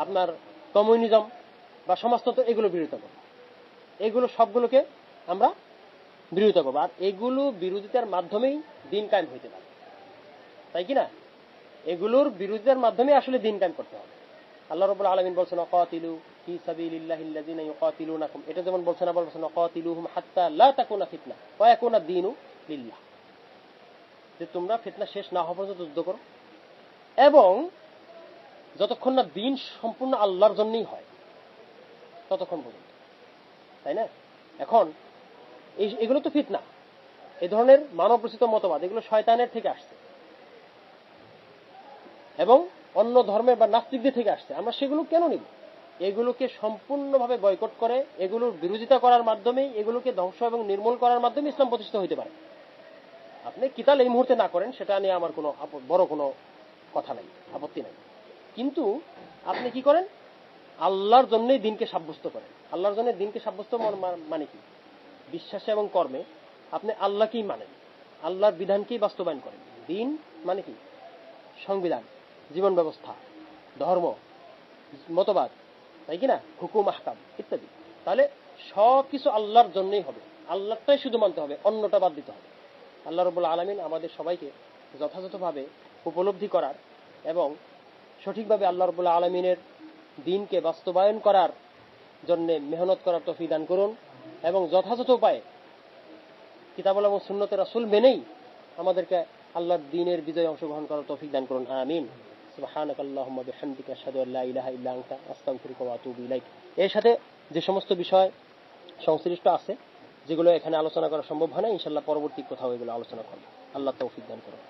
আপনার কমিউনিজম বা সমাজতন্ত্র, এগুলো বিরোধিতা করব। এগুলো সবগুলোকে আমরা বিরোধিতা করব। আর এগুলো বিরোধিতার মাধ্যমেই দিন কায়েম হইতে পারে, তাই কি না? এগুলোর বিরোধিতার মাধ্যমে আসলে দিন কায়েম করতে হবে। আল্লাহ রাব্বুল আলামিন বলছেন, ওয়াকাতিলু ফি সাবিলিল্লাহিল্লাযিনা ইউকাতিলুনাকুম। এটা যেমন বলছেন, আবার বলছেন ওয়াকাতিলুহুম হাত্তা লা তাকুনা ফিতনা ওয়া ইয়াকুনা দ্বীনু লিল্লাহ, যে তোমরা ফিতনা শেষ না হওয়া পর্যন্ত যুদ্ধ করো এবং যতক্ষণ না দিন সম্পূর্ণ আল্লাহর জন্যই হয় ততক্ষণ পর্যন্ত, তাই না? এখন এগুলো তো ফিতনা, এই ধরনের মানব রচিত মতবাদ এগুলো শয়তানের থেকে আসছে এবং অন্য ধর্মের বা নাস্তিকদের থেকে আসছে। আমরা সেগুলো কেন নিব? এগুলোকে সম্পূর্ণভাবে বয়কট করে এগুলোর বিরোধিতা করার মাধ্যমে, এগুলোকে ধ্বংস এবং নির্মূল করার মাধ্যমে ইসলাম প্রতিষ্ঠিত হইতে পারে। আপনি কিতাল এই মুহূর্তে না করেন সেটা নিয়ে আমার কোনো বড় কোনো কথা নাই, আপত্তি নাই। কিন্তু আপনি কি করেন? আল্লাহর জন্যই দিনকে সাব্যস্ত করেন। আল্লাহর জন্য দিনকে সাব্যস্ত মানে কি? বিশ্বাসে এবং কর্মে আপনি আল্লাহকেই মানেন, আল্লাহর বিধানকেই বাস্তবায়ন করেন। দিন মানে কি? সংবিধান, জীবন ব্যবস্থা, ধর্ম, মতবাদ, তাই কিনা, হুকুম আহকাম ইত্যাদি। তাহলে সবকিছু আল্লাহর জন্যই হবে, আল্লাহটাই শুধু মানতে হবে, অন্যটা বাদ দিতে হবে। আল্লাহ রাব্বুল আলামিন আমাদের সবাইকে যথাযথভাবে উপলব্ধি করার এবং সঠিকভাবে আল্লাহ রাব্বুল আলামিনের দিনকে বাস্তবায়ন করার জন্য মেহনত করার তৌফিক দান করুন এবং যথাযথ উপায়ে কিতাব এবং সুন্নতের রাসূল মেনেই আমাদেরকে আল্লাহর দ্বীনের বিজয়ে অংশগ্রহণ করার তৌফিক দান করুন। আমিন। সুবহানাকাল্লাহুম্মা বিহামদিকা আশহাদু আল্লা ইলাহা ইল্লা আনতা আস্তাগফিরুকা ওয়া আতুবু ইলাইক। এর সাথে যে সমস্ত বিষয় সংশ্লিষ্ট আছে যেগুলো এখানে আলোচনা করা সম্ভব হয় না, ইনশাআল্লাহ পরবর্তী কোথাও এগুলো আলোচনা করব। আল্লাহ তৌফিক দান করুন।